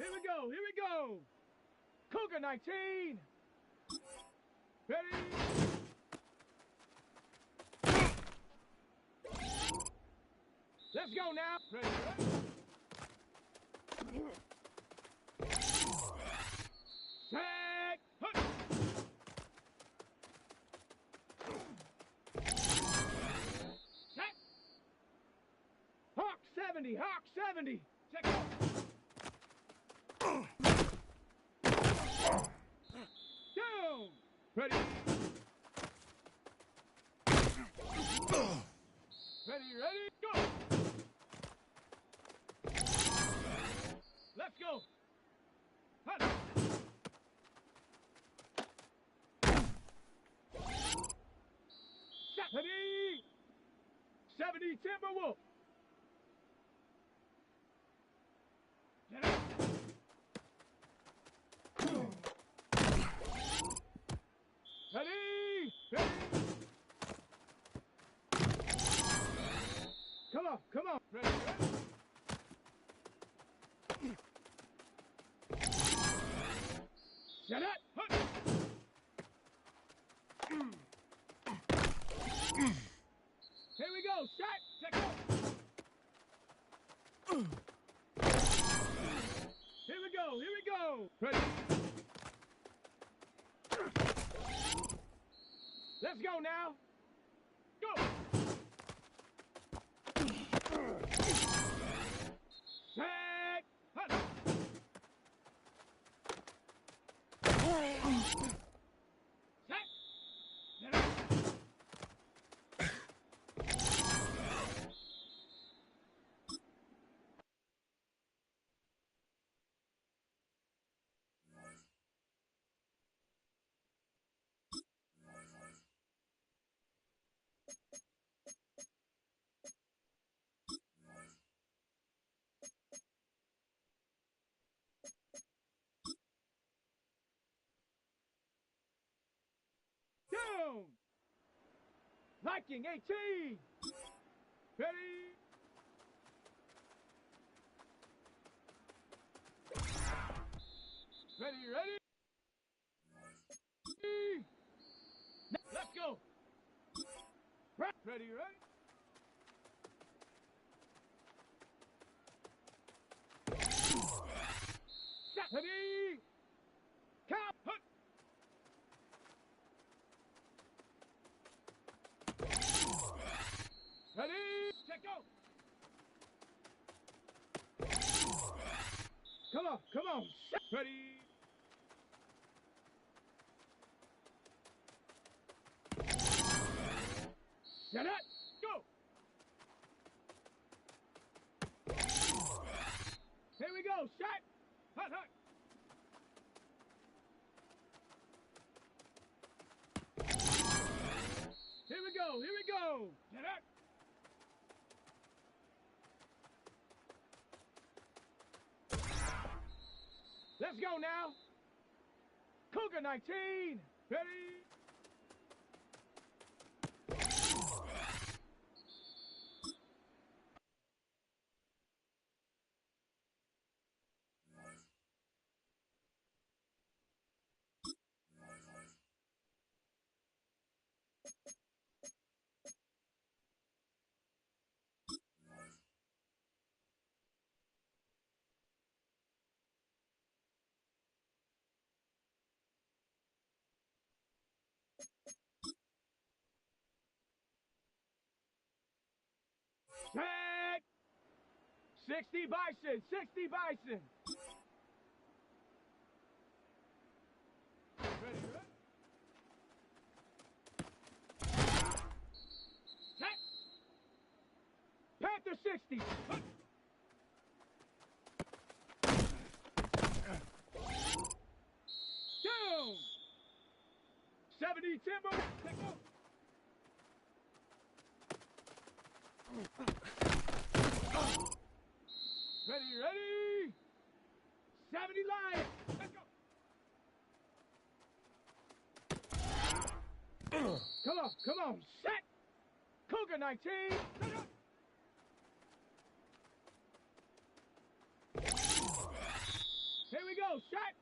Here we go, here we go. Cougar 19. Ready? Let's go now. Ready, ready? Set. Hut. Set. Hawk 70, Hawk 70. Check out. Down. Ready. Ready, ready, go. Let's go. Hut. Ready. 70 Timberwolf. Get up. Ready. Ready. Come on, come on. Ready, ready. Set it. Hut. Here we go. Set. Check out. Here we go. Here we go. Ready. Let's go now. Go. Set. Hut. Set. Get up. Down. Viking 18. Ready. Ready, ready. Let's go. Ready, ready. Ready. Count. Hut. Ready. Check go. Come on, come on. Ready. Set it. Go. Here we go. Set. Hut, hut. Here we go. Here we go. Get up. Let's go now. Cougar 19. Ready. Set! 60 Bison! 60 Bison! Ready, ready? Set! Panther 60! Hut. Down! 70 Timber! Take off! Ready, ready! 70 Lion! Let's go! Come on, set! Cougar 19! Set up! go, shot.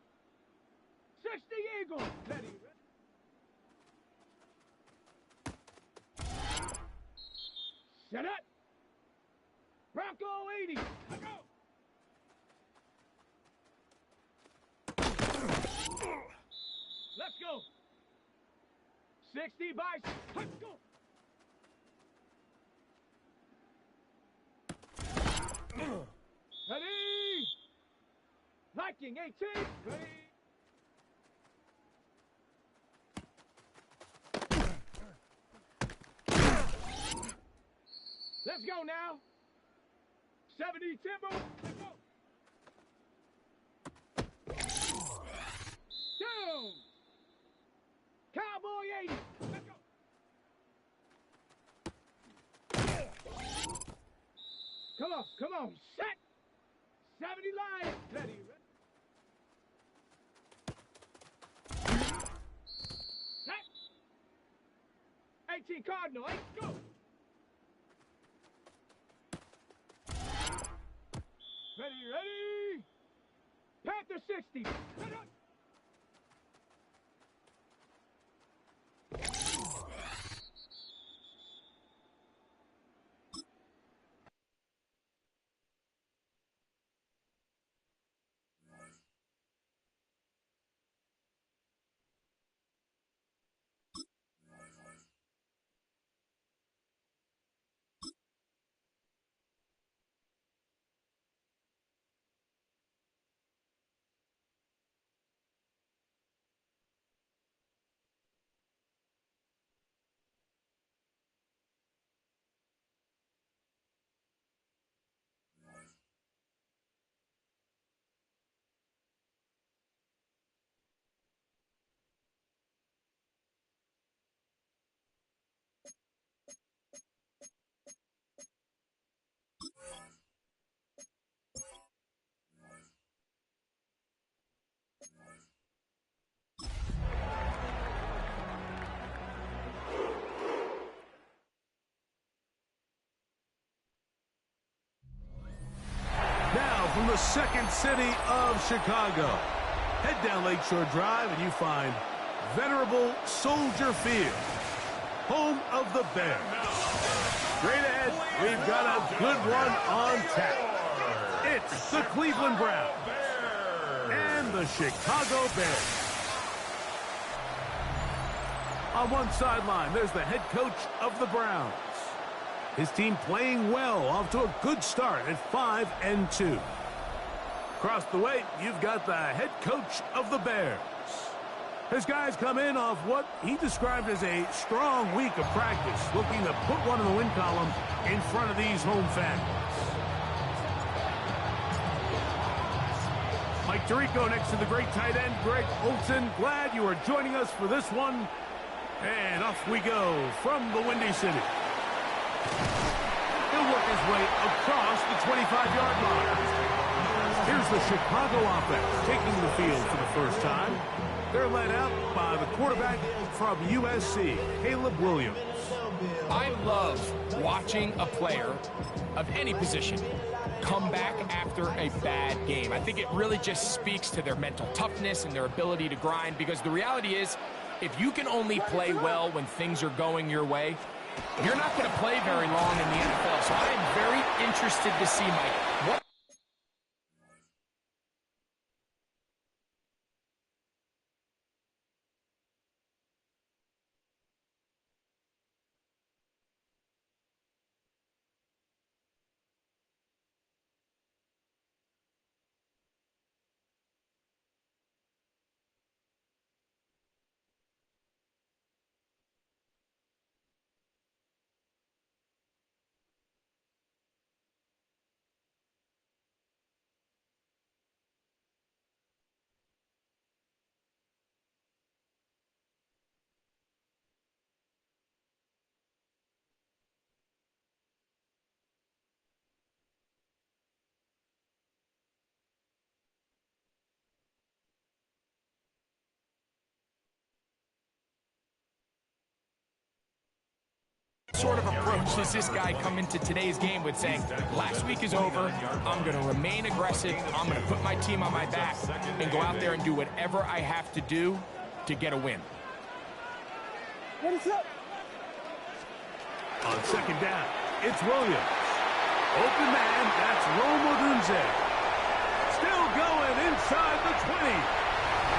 60 Eagles. Ready. Set up. Bronco 80. Let's go. Let's go. 60 by. Let's go. Ready. Viking 18. Ready. Let's go now. 70 Timber. Let's go. Down. Cowboy 80. Let's go. Come on. Set. 70 Lions. Ready. Set. 18 Cardinal. Let's go. Ready. Panther 60. Ready. From the second city of Chicago, head down Lakeshore Drive and you find venerable Soldier Field, home of the Bears. Straight ahead, we've got a good one on tap. It's the Cleveland Browns and the Chicago Bears. On one sideline, there's the head coach of the Browns. His team playing well, off to a good start at 5-2. Across the way, you've got the head coach of the Bears. His guys come in off what he described as a strong week of practice, looking to put one in the win column in front of these home fans. Mike Tirico next to the great tight end, Greg Olson. Glad you are joining us for this one. And off we go from the Windy City. He'll work his way across the 25-yard line. Here's the Chicago offense taking the field for the first time. They're led out by the quarterback from USC, Caleb Williams. I love watching a player of any position come back after a bad game. I think it really just speaks to their mental toughness and their ability to grind, because the reality is, if you can only play well when things are going your way, you're not going to play very long in the NFL. So I am very interested to see, Mike, what sort of approach does this guy come into today's game with, saying, last week is over, I'm going to remain aggressive, I'm going to put my team on my back, and go out there and do whatever I have to do to get a win. What is up? On second down, it's Williams. Open man, that's Roma Dunze. Still going inside the 20.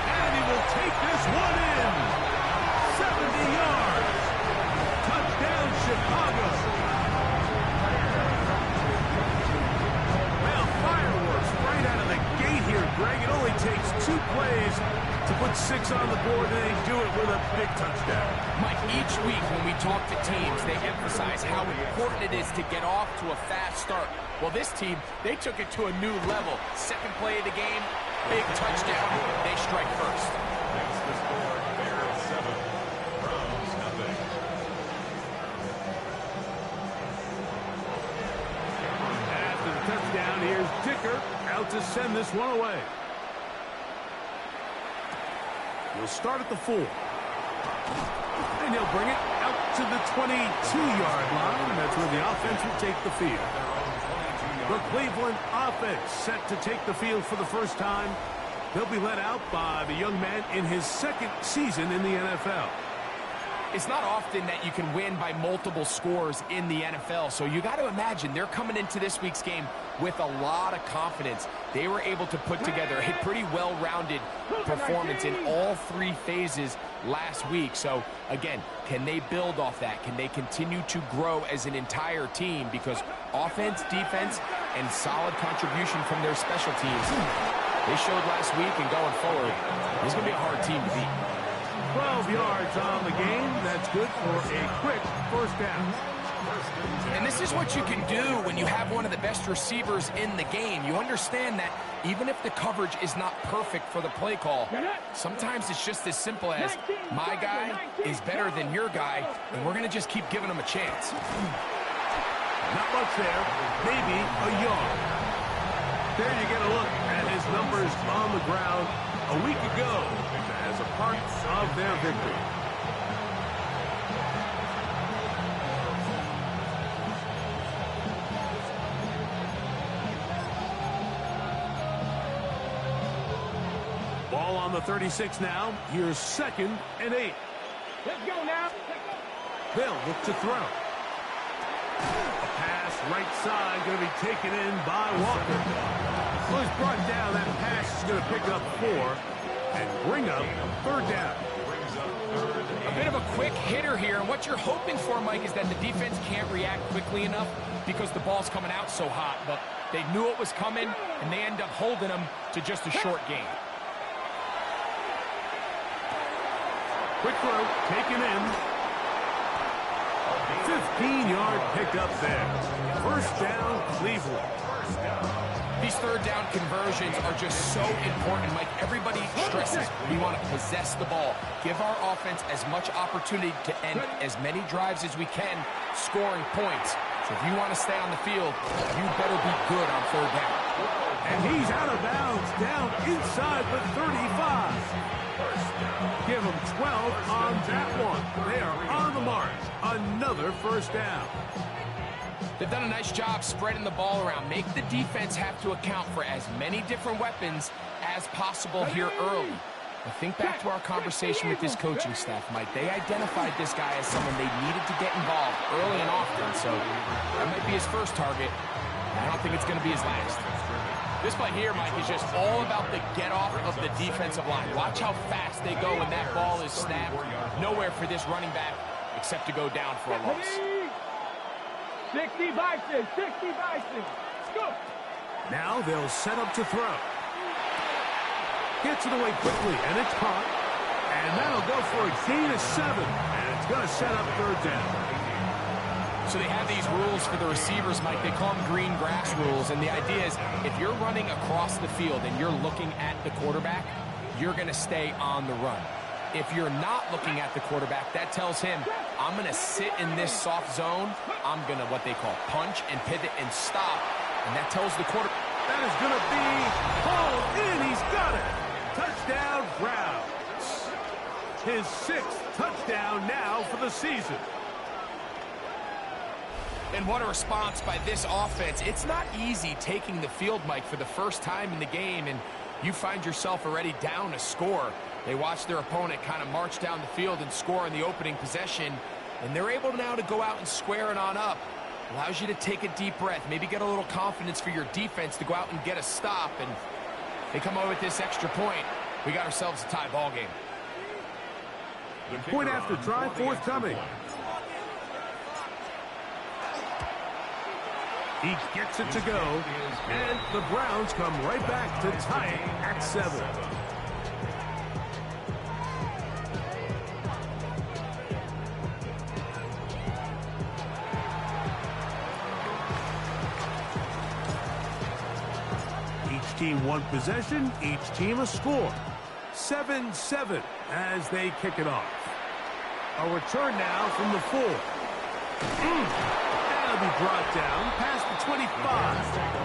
And he will take this one in. 70 yards. Touchdown, Chicago. Well, fireworks right out of the gate here, Greg. It only takes 2 plays to put 6 on the board, and they do it with a big touchdown. Mike, each week when we talk to teams, they emphasize how important it is to get off to a fast start. Well, this team, they took it to a new level. Second play of the game, big touchdown. They strike first. That's the score. Bears 7, Browns nothing. After the touchdown, here's Dicker out to send this one away. He'll start at the 4. And he'll bring it out to the 22-yard line. And that's where the offense will take the field. The Cleveland offense set to take the field for the first time. They'll be led out by the young man in his 2nd season in the NFL. It's not often that you can win by multiple scores in the NFL, so you got to imagine they're coming into this week's game with a lot of confidence. They were able to put together a pretty well-rounded performance in all 3 phases last week. So, again, can they build off that? Can they continue to grow as an entire team? Because offense, defense, and solid contribution from their special teams, they showed last week, and going forward, this is going to be a hard team to beat. 12 yards on the game. That's good for a quick first down. And this is what you can do when you have one of the best receivers in the game. You understand that even if the coverage is not perfect for the play call, sometimes it's just as simple as, my guy is better than your guy, and we're going to just keep giving him a chance. Not much there. Maybe a yard. There you get a look at his numbers on the ground a week ago as a part of their victory. Ball on the 36 now. Here's 2nd and 8. Let's go now. They'll look to throw. A pass right side going to be taken in by Walker. Well, he's brought down. That pass is going to pick up 4 and bring up 3rd down. A bit of a quick hitter here, and what you're hoping for, Mike, is that the defense can't react quickly enough because the ball's coming out so hot, but they knew it was coming, and they end up holding them to just a short gain. Quick throw, taken in. 15-yard pickup there. First down, Cleveland. These 3rd down conversions are just so important, Mike. Everybody stresses we want to possess the ball, give our offense as much opportunity to end as many drives as we can, scoring points. So if you want to stay on the field, you better be good on 3rd down. And he's out of bounds, down inside the 35. Give them 12 on that one. They are on the mark. Another first down. They've done a nice job spreading the ball around. Make the defense have to account for as many different weapons as possible here early. But think back to our conversation with this coaching staff, Mike. They identified this guy as someone they needed to get involved early and often, so that might be his first target. I don't think it's going to be his last. This play here, Mike, is just all about the get-off of the defensive line. Watch how fast they go when that ball is snapped. Nowhere for this running back except to go down for a loss. 60 Bison, 60 Bison. Go. Now they'll set up to throw. Gets it away quickly, and it's caught. And that'll go for a gain of 7. And it's going to set up 3rd down. So they have these rules for the receivers, Mike. They call them green grass rules. And the idea is if you're running across the field and you're looking at the quarterback, you're going to stay on the run. If you're not looking at the quarterback, that tells him, I'm going to sit in this soft zone. I'm going to, what they call, punch and pivot and stop. And that tells the quarterback. That is going to be hauled in. He's got it. Touchdown, Browns. His 6th touchdown now for the season. And what a response by this offense. It's not easy taking the field, Mike, for the first time in the game, and you find yourself already down a score. They watch their opponent kind of march down the field and score in the opening possession, and they're able now to go out and square it on up. Allows you to take a deep breath, maybe get a little confidence for your defense to go out and get a stop, and they come away with this extra point. We got ourselves a tie ball game. Point after try forthcoming. He gets it to go, and the Browns come right back to tie it at 7. Each team one possession, each team a score. 7-7 as they kick it off. A return now from the 4. That'll be brought down past the 25.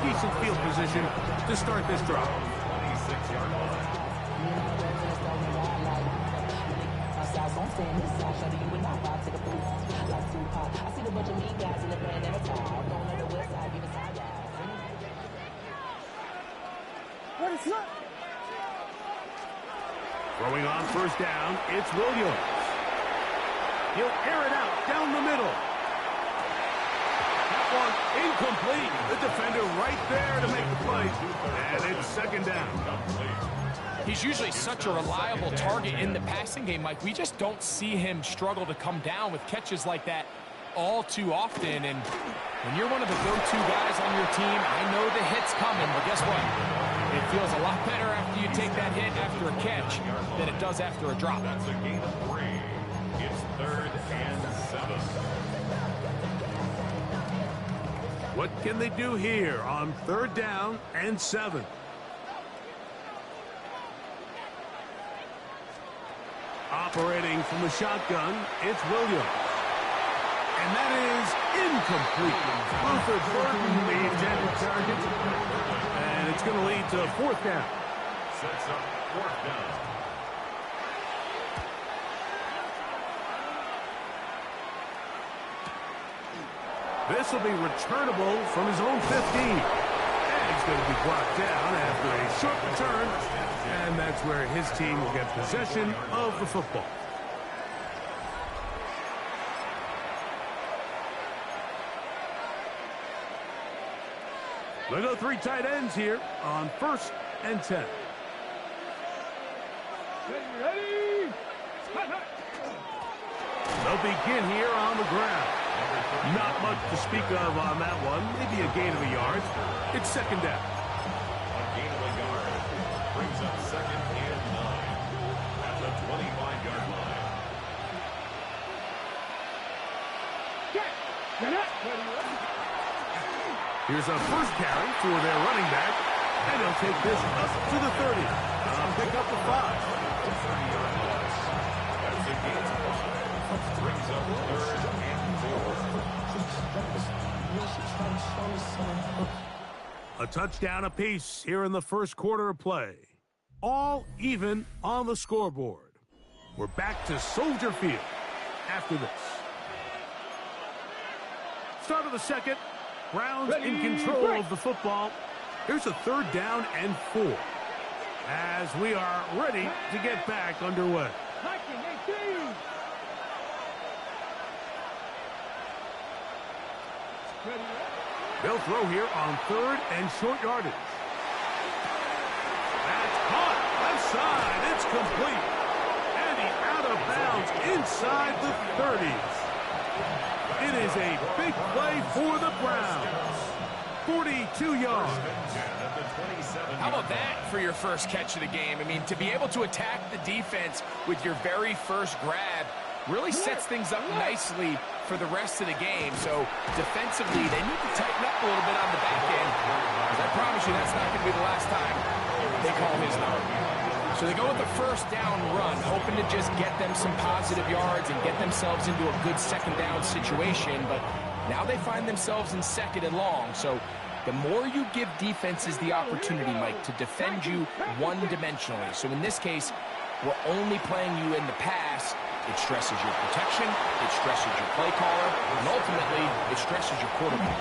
Decent field position to start this drive. 26-yard line. What is that? Throwing on first down, it's Williams. He'll air it out down the middle. That one incomplete. The defender right there to make the play. And it's second down. He's usually such a reliable target in the passing game, Mike. We just don't see him struggle to come down with catches like that all too often. And when you're one of the go-to guys on your team, I know the hit's coming, but guess what? It feels a lot better after you take that hit after a catch than it does after a drop. That's a gain of 3. It's 3rd and 7. What can they do here on 3rd down and 7? Operating from the shotgun, it's Williams. And that is incomplete. Rutherford Burton, the intended target. And it's going to lead to 4th down. Sets up 4th down. This will be returnable from his own 15. And he's going to be brought down after a short return. And that's where his team will get possession of the football. They go 3 tight ends here on 1st and 10. Ready? They'll begin here on the ground. Not much to speak of on that one. Maybe a gain of a yard. It's second down. A gain of a yard brings up 2nd and 9 at the 25-yard line. Here's a first carry for their running back, and he'll take this up to the 30. Pick up the 5. 30-yard loss. That's a gain of 5. Brings up 3rd and 4. A touchdown apiece here in the first quarter of play. All even on the scoreboard. We're back to Soldier Field after this. Start of the second. Browns in control of the football. Here's a 3rd down and 4. As we are ready to get back underway. They'll throw here on 3rd and short yardage. That's caught. Left side. It's complete. And he's out of bounds inside the 30s. It is a big play for the Browns. 42 yards. How about that for your first catch of the game? I mean, to be able to attack the defense with your very first grab really sets things up nicely for the rest of the game. So defensively, they need to tighten up a little bit on the back end. Because I promise you that's not going to be the last time they call his number. So they go with the first down run, hoping to just get them some positive yards and get themselves into a good second down situation. But now they find themselves in 2nd and long. So the more you give defenses the opportunity, Mike, to defend you one-dimensionally. So in this case, we're only playing you in the pass. It stresses your protection, it stresses your play caller, and ultimately, it stresses your quarterback.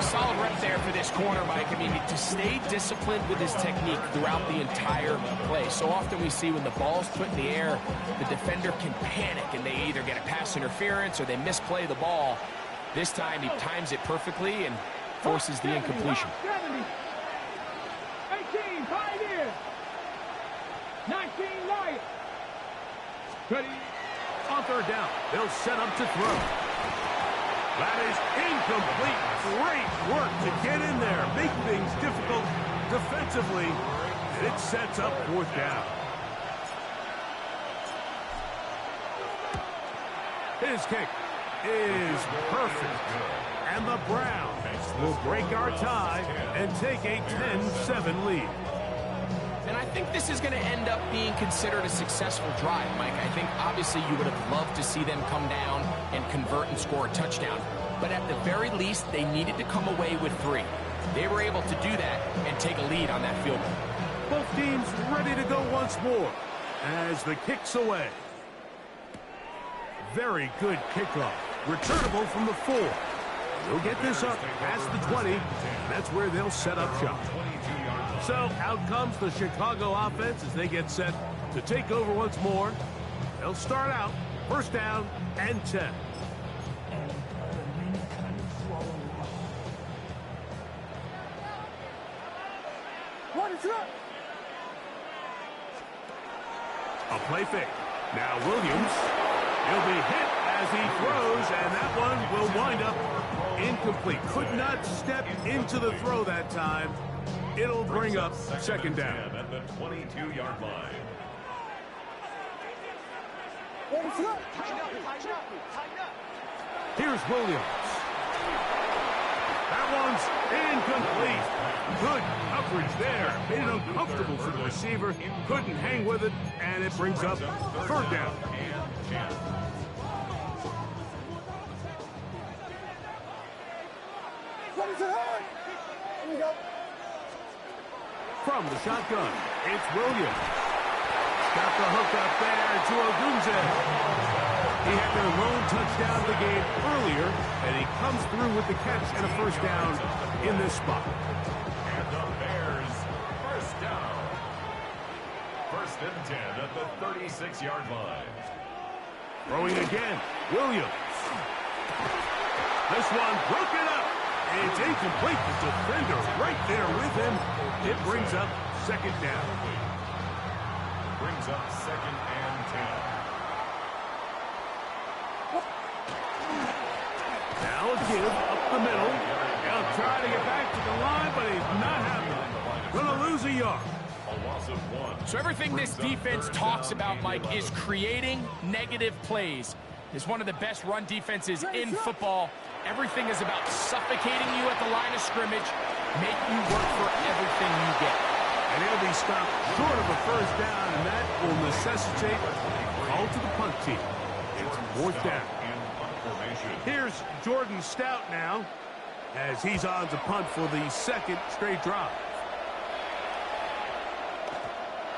Solid rep there for this corner, Mike. I mean, to stay disciplined with his technique throughout the entire play. So often we see when the ball's put in the air, the defender can panic, and they either get a pass interference or they misplay the ball. This time, he times it perfectly and forces the incompletion. 18, Pioneer. 19, Lions. Ready? On third down, they'll set up to throw. That is incomplete. Great work to get in there, make things difficult defensively, and it sets up fourth down. His kick is perfect, and the Browns will break our tie and take a 10-7 lead. And I think this is going to end up being considered a successful drive, Mike. I think obviously you would have loved to see them come down and convert and score a touchdown. But at the very least, they needed to come away with 3. They were able to do that and take a lead on that field goal. Both teams ready to go once more as the kick's away. Very good kickoff. Returnable from the 4. They'll get this up past the 20. And that's where they'll set up shop. So out comes the Chicago offense as they get set to take over once more. They'll start out first down and 10. A play fake. Now Williams. He'll be hit as he throws, and that one will wind up incomplete. Could not step into the throw that time. It'll bring up second down. At the 22-yard line. Here's Williams. That one's incomplete. Good coverage there. Made it uncomfortable for the receiver. Couldn't hang with it, and it brings up third down. From the shotgun, it's Williams. Got the hook up there to Ogunze. He had their lone touchdown of the game earlier, and he comes through with the catch and a first down in this spot. And the Bears, first down. First and 10 at the 36-yard line. Throwing again, Williams. This one broken up. It's incomplete. The defender right there with him. It brings up second down. Brings up second and 10. Now a give up the middle. He'll try to get back to the line, but he's not happening. Gonna lose a yard. A loss of 1. So everything this defense talks about, Mike, is creating negative plays. It's one of the best run defenses in football. Everything is about suffocating you at the line of scrimmage, make you work for everything you get. And he'll be stopped short of a first down, and that will necessitate a call to the punt team. It's fourth down. Here's Jordan Stout now, as he's on to punt for the second straight drive.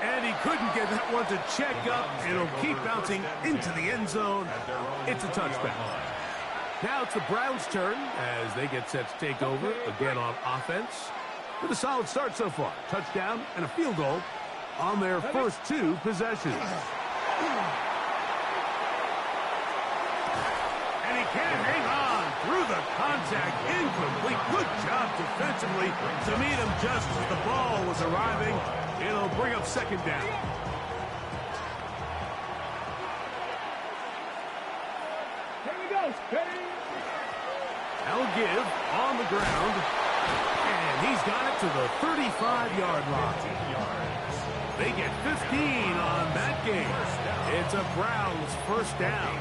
And he couldn't get that one to check up. It'll keep bouncing into the end zone. It's a touchback. Now it's the Browns' turn as they get set to take over again on offense. With a solid start so far. Touchdown and a field goal on their first 2 possessions. And he can't hang on through the contact. Incomplete. Good job defensively to meet him just as the ball was arriving. It'll bring up second down. Here we go. Ready? Now give on the ground. And he's got it to the 35-yard line. They get 15 on that game. It's a Browns first down.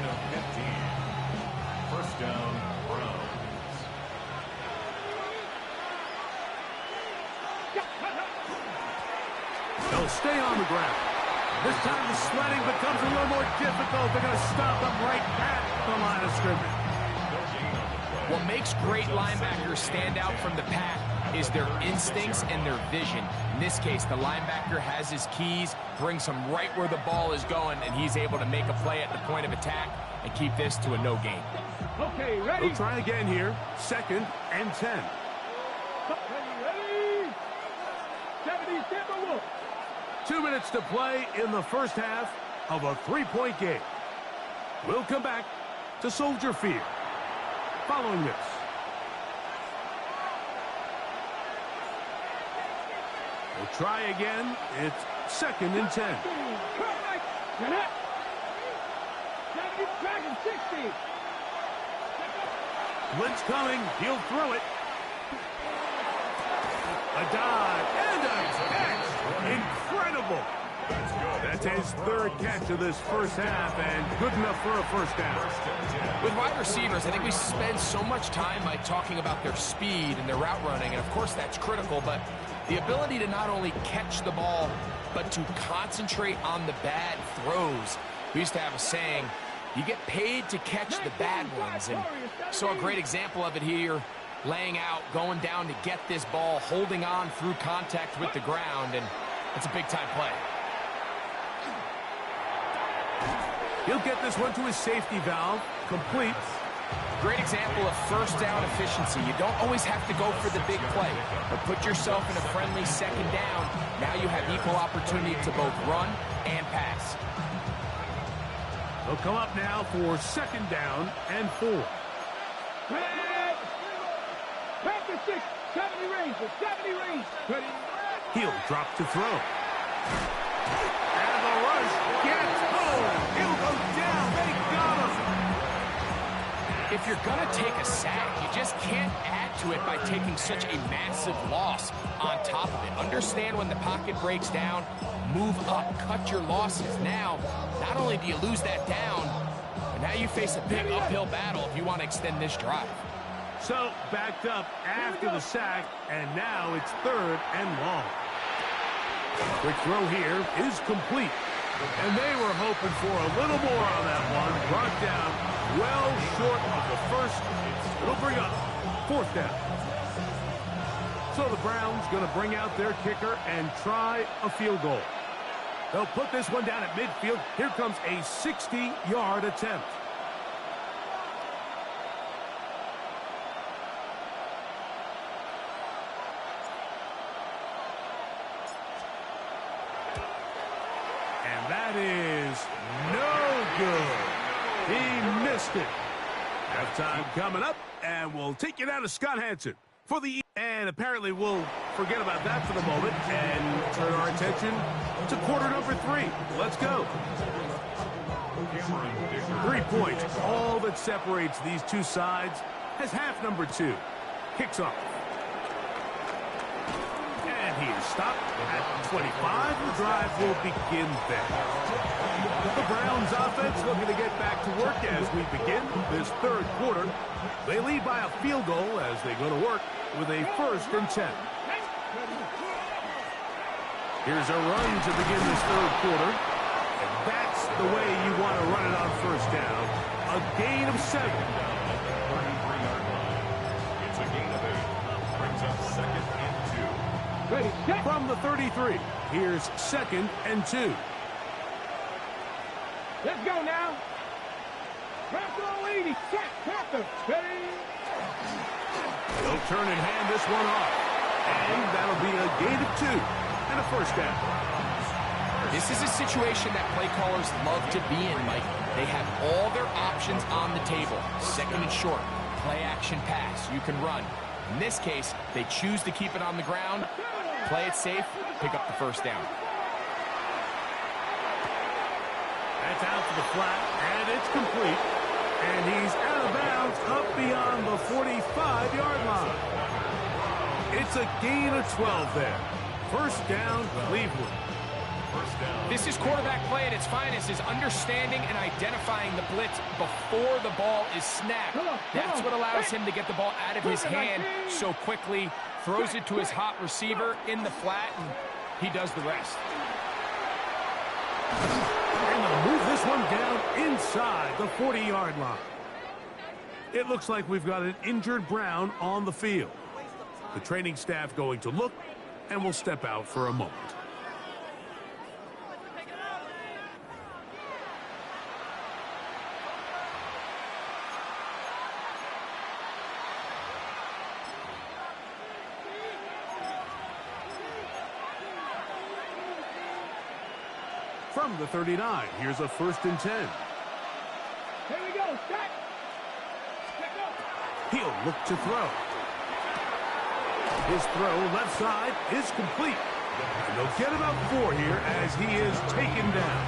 First down, Browns. They'll stay on the ground. This time the sledding becomes a little more difficult. They're going to stop them right at the line of scrimmage. What makes great linebackers stand out from the pack is their instincts and their vision. In this case, the linebacker has his keys, brings him right where the ball is going, and he's able to make a play at the point of attack and keep this to a no gain. Okay, ready? We'll try again here. 2nd and 10. Ready? 70 Timberwolves. 2 minutes to play in the first half of a 3-point game. We'll come back to Soldier Field following this. We'll try again. It's 2nd and 10. Blitz coming. He'll throw it. A dive and a catch. Incredible. That's his 3rd catch of this first half, and good enough for a first down. With wide receivers, I think we spend so much time by talking about their speed and their route running, and of course that's critical, but the ability to not only catch the ball, but to concentrate on the bad throws. We used to have a saying, you get paid to catch the bad ones, and so a great example of it here, laying out, going down to get this ball, holding on through contact with the ground, and it's a big-time play. He'll get this one to his safety valve. Complete. Great example of first down efficiency. You don't always have to go for the big play, but put yourself in a friendly 2nd down. Now you have equal opportunity to both run and pass. They'll come up now for 2nd down and 4. Back to 6. 70 range. 70 range. He'll drop to throw. And the rush gets home. He'll go down. They got him. If you're going to take a sack, you just can't add to it by taking such a massive loss on top of it. Understand when the pocket breaks down, move up, cut your losses. Now, not only do you lose that down, but now you face a big uphill battle if you want to extend this drive. So, backed up after the sack, and now it's 3rd and long. Quick throw here is complete. And they were hoping for a little more on that one. Brought down well short of the first. It'll bring up 4th down. So the Browns going to bring out their kicker and try a field goal. They'll put this one down at midfield. Here comes a 60-yard attempt. That is no good. He missed it. Halftime coming up, and we'll take you down to Scott Hanson for the... And apparently we'll forget about that for the moment and turn our attention to quarter number 3. Let's go. 3 points, all that separates these two sides, as half number 2 kicks off. He is stopped at 25. The drive will begin there. The Browns offense looking to get back to work as we begin this 3rd quarter. They lead by a field goal as they go to work with a 1st and 10. Here's a run to begin this 3rd quarter. And that's the way you want to run it on 1st down. A gain of 7. It's a gain of 8. Brings up 2nd and 2. Ready, set. From the 33, here's 2nd and 2. Let's go now. Panther leading. Set. Panther. Ready. They'll turn and hand this one off. And that'll be a gain of 2 and a 1st down. This is a situation that play callers love to be in, Mike. They have all their options on the table. 2nd and short. Play action pass. You can run. In this case, they choose to keep it on the ground, play it safe, pick up the 1st down. That's out to the flat, and it's complete. And he's out of bounds up beyond the 45-yard line. It's a gain of 12 there. 1st down, Cleveland. This is quarterback play at its finest, is understanding and identifying the blitz before the ball is snapped. That's what allows him to get the ball out of his hand so quickly, throws it to his hot receiver in the flat, and he does the rest. And they'll move this one down inside the 40-yard line. It looks like we've got an injured Brown on the field. The training staff going to look and will step out for a moment. From the 39, here's a 1st and 10. Here we go. Set. He'll look to throw. His throw left side is complete. And they'll get about 4 here as he is taken down.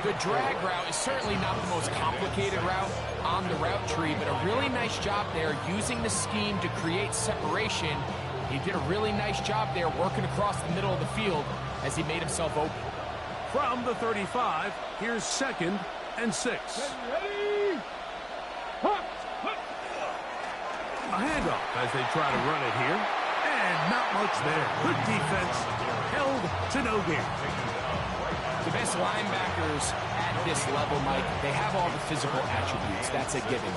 The drag route is certainly not the most complicated route on the route tree, but a really nice job there using the scheme to create separation. He did a really nice job there working across the middle of the field as he made himself open. From the 35, here's 2nd and 6. Ready. A handoff as they try to run it here. And not much there. Good defense. Held to no gain. The best linebackers at this level, Mike, they have all the physical attributes. That's a given.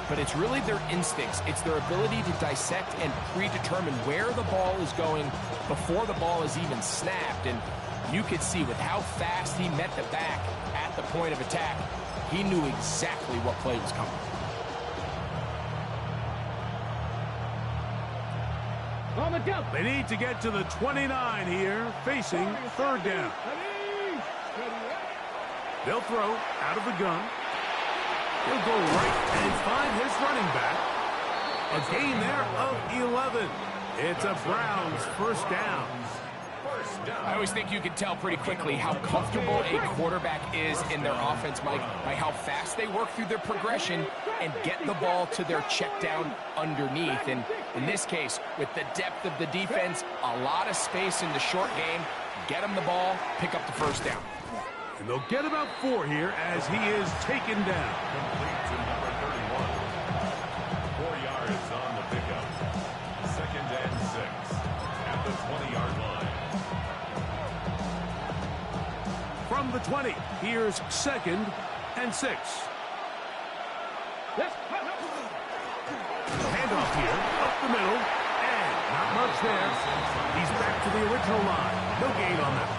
But it's really their instincts. It's their ability to dissect and predetermine where the ball is going before the ball is even snapped. And you could see with how fast he met the back at the point of attack, he knew exactly what play was coming. On the jump. They need to get to the 29 here, facing 3rd down. They'll throw out of the gun. He'll go right and find his running back. A gain there of 11. It's a Browns 1st down. I always think you can tell pretty quickly how comfortable a quarterback is in their offense, Mike, by how fast they work through their progression and get the ball to their check down underneath. And in this case, with the depth of the defense, a lot of space in the short game, get them the ball, pick up the 1st down. And they'll get about 4 here as he is taken down. Complete to number 31. 4 yards on the pickup. 2nd and 6 at the 20-yard line. From the 20, here's 2nd and 6. Handoff here, up the middle, and not much there. He's back to the original line. No gain on that.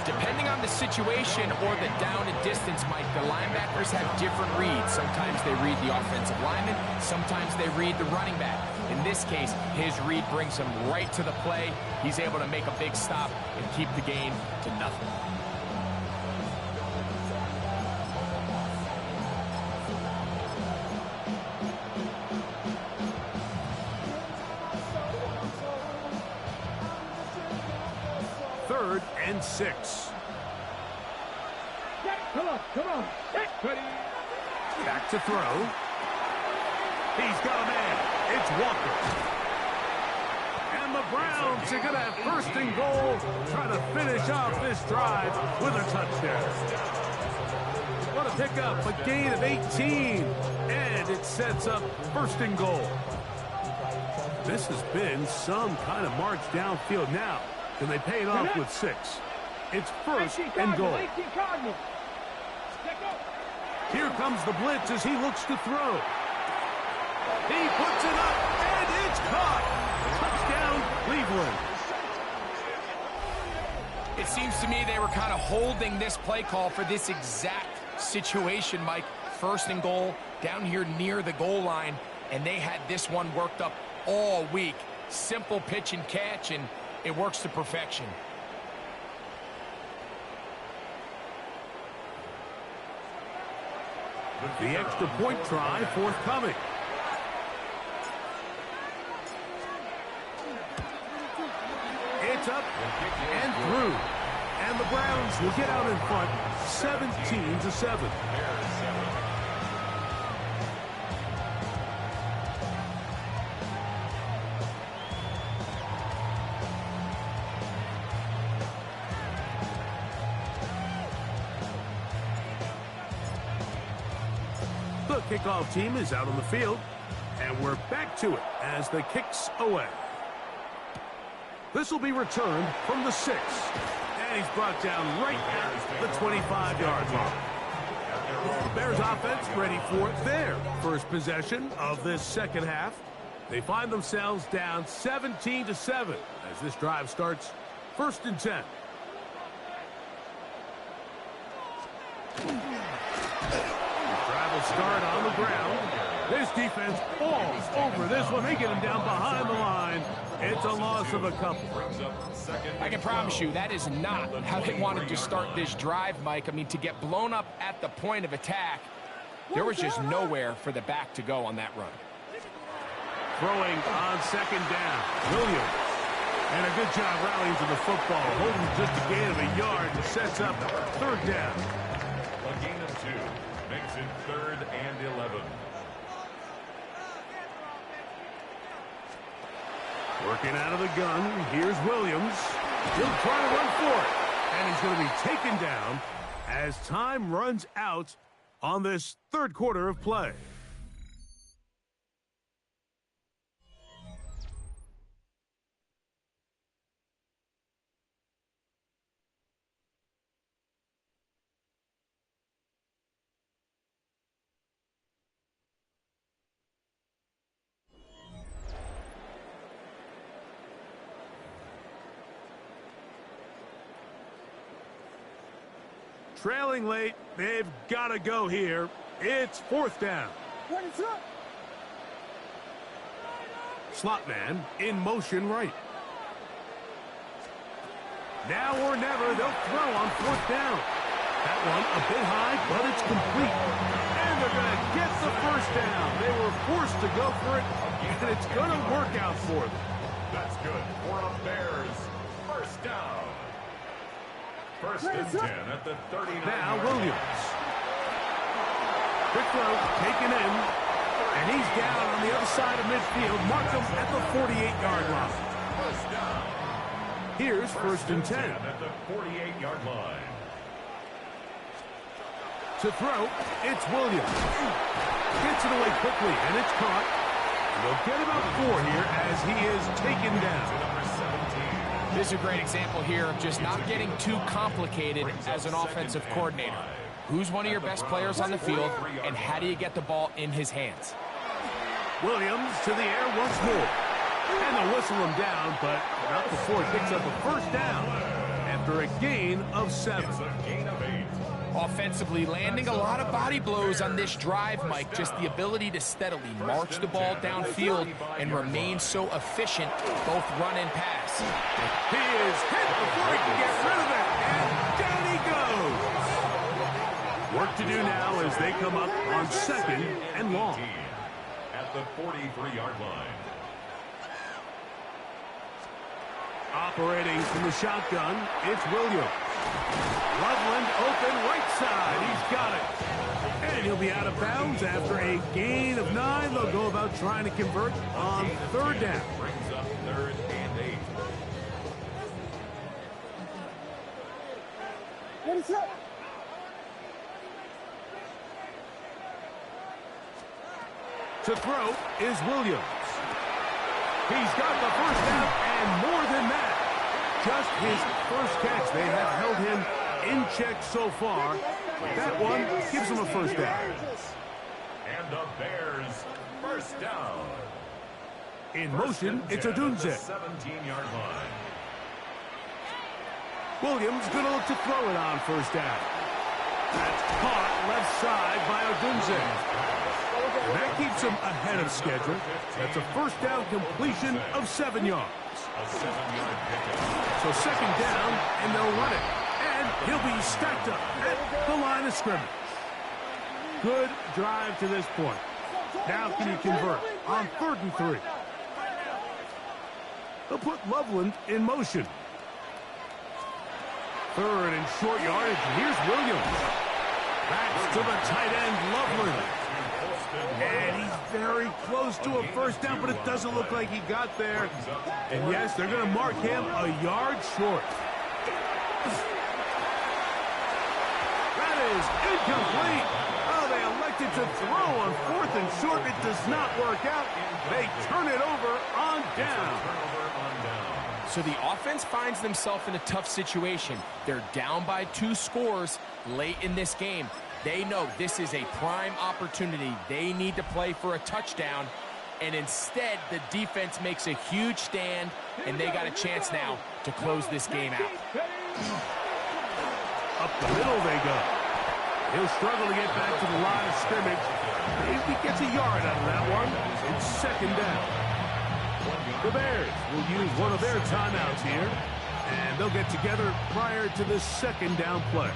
Depending on the situation or the down and distance, Mike, the linebackers have different reads. Sometimes they read the offensive lineman. Sometimes they read the running back. In this case, his read brings him right to the play. He's able to make a big stop and keep the gain to nothing. Third and 6. Come on. Back to throw. He's got a man. It's Walker. And the Browns are going to have 1st and goal, trying to finish off this drive with a touchdown. What a pickup, a gain of 18. And it sets up 1st and goal. This has been some kind of march downfield now. Can they pay it off with 6? It's 1st and goal. Here comes the blitz as he looks to throw. He puts it up, and it's caught. Touchdown, Cleveland. It seems to me they were kind of holding this play call for this exact situation, Mike. 1st and goal, down here near the goal line, and they had this one worked up all week. Simple pitch and catch, and it works to perfection. The extra point try forthcoming. It's up and through. And the Browns will get out in front 17-7. The kickoff team is out on the field, and we're back to it as the kick's away. This will be returned from the 6, and he's brought down right at the 25-yard line. The Bears offense ready for their first possession of this 2nd half. They find themselves down 17-7 as this drive starts 1st and 10. Drive will start on the ground. This defense falls over this one. They get him down behind the line. It's a loss of a couple. I can promise you that is not how they wanted to start this drive, Mike. I mean, to get blown up at the point of attack, there was just nowhere for the back to go on that run. Throwing on 2nd down, Williams. And a good job rallying to the football. Holding just a gain of a yard and sets up 3rd down. A gain of 2 makes it 3rd and 11. Working out of the gun, here's Williams. He'll try to run for it. And he's going to be taken down as time runs out on this 3rd quarter of play. Trailing late, they've got to go here. It's 4th down. Slot man in motion right. Now or never, they'll throw on 4th down. That one a bit high, but it's complete. And they're going to get the 1st down. They were forced to go for it, and it's going to work out for them. That's good for a Bears 1st down. 1st and 10 at the 39. Now Williams. Quick throw, taken in. And he's down on the other side of midfield. Mark him at the 48-yard line. 1st down. Here's 1st and 10. At the 48-yard line. To throw, it's Williams. Gets it away quickly, and it's caught. And they'll get about 4 here as he is taken down. Number 17. This is a great example here of just not getting too complicated as an offensive coordinator. Who's one of your best players on the field, and how do you get the ball in his hands? Williams to the air once more. And they'll whistle him down, but not before he picks up a 1st down after a gain of 7. It's a gain of 8. Offensively landing a lot of body blows on this drive, Mike. Just the ability to steadily march the ball downfield and remain so efficient, both run and pass. He is hit before he can get rid of it, and down he goes. Work to do now as they come up on 2nd and long. At the 43-yard line. Operating from the shotgun, it's Williams. Loveland open right side. He's got it. And he'll be out of bounds after a gain of 9. They'll go about trying to convert on 3rd down. Brings up 3rd and 8. What is up? To throw is Williams. He's got the 1st down and more than that. Just his 1st catch. They have held him in check so far. That one gives him a 1st down. And the Bears 1st down. In motion, it's Odunze. 17-yard line. Williams going to look to throw it on 1st down. That's caught left side by Odunze. And that keeps him ahead of schedule. That's a 1st down completion of 7 yards. A 7-yard pickup. So 2nd down, and they'll run it. And he'll be stacked up at the line of scrimmage. Good drive to this point. Now can he convert on 3rd and 3? They'll put Loveland in motion. 3rd and short yardage. Here's Williams. Back to the tight end, Loveland. And he's very close to a 1st down, but it doesn't look like he got there. And yes, they're going to mark him a yard short. That is incomplete. Oh, they elected to throw on 4th and short. It does not work out. They turn it over on down. So the offense finds themselves in a tough situation. They're down by 2 scores late in this game. They know this is a prime opportunity. They need to play for a touchdown, and instead the defense makes a huge stand, and they got a chance now to close this game out. Up the middle they go. He'll struggle to get back to the line of scrimmage. If he gets a yard out of that one, it's second down. The Bears will use one of their timeouts here, and they'll get together prior to the second down play.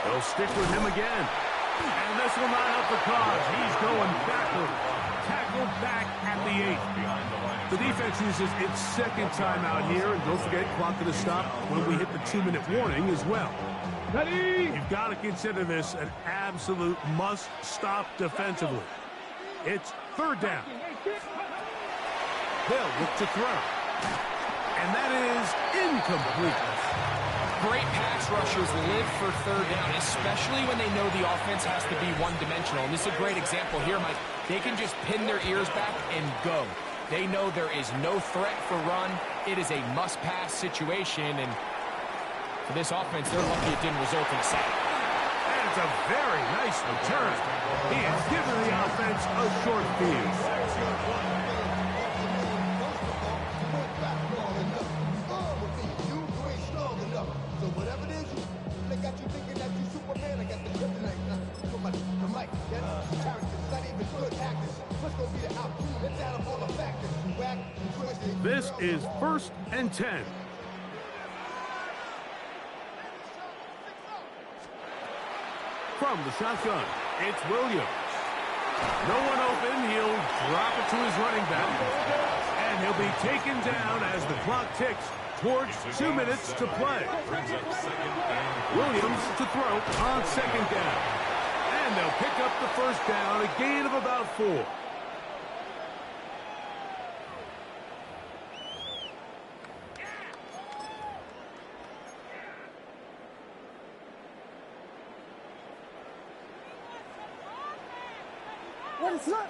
They'll stick with him again. And this will not help the cause. He's going backward. Tackled back at the 8. The defense uses its second timeout here. And don't forget, clock to the stop when we hit the 2-minute warning as well. Ready? You've got to consider this an absolute must-stop defensively. It's third down. They'll look to throw. And that is incomplete. Great pass rushers live for third down, especially when they know the offense has to be one-dimensional. And this is a great example here, Mike. They can just pin their ears back and go. They know there is no threat for run. It is a must-pass situation, and for this offense, they're lucky it didn't result in a sack. And it's a very nice return. He has given the offense a short field. This is 1st and 10. From the shotgun, it's Williams. No one open. He'll drop it to his running back. And he'll be taken down as the clock ticks towards 2 minutes to play. Williams to throw on second down. And they'll pick up the first down, a gain of about 4. What is that?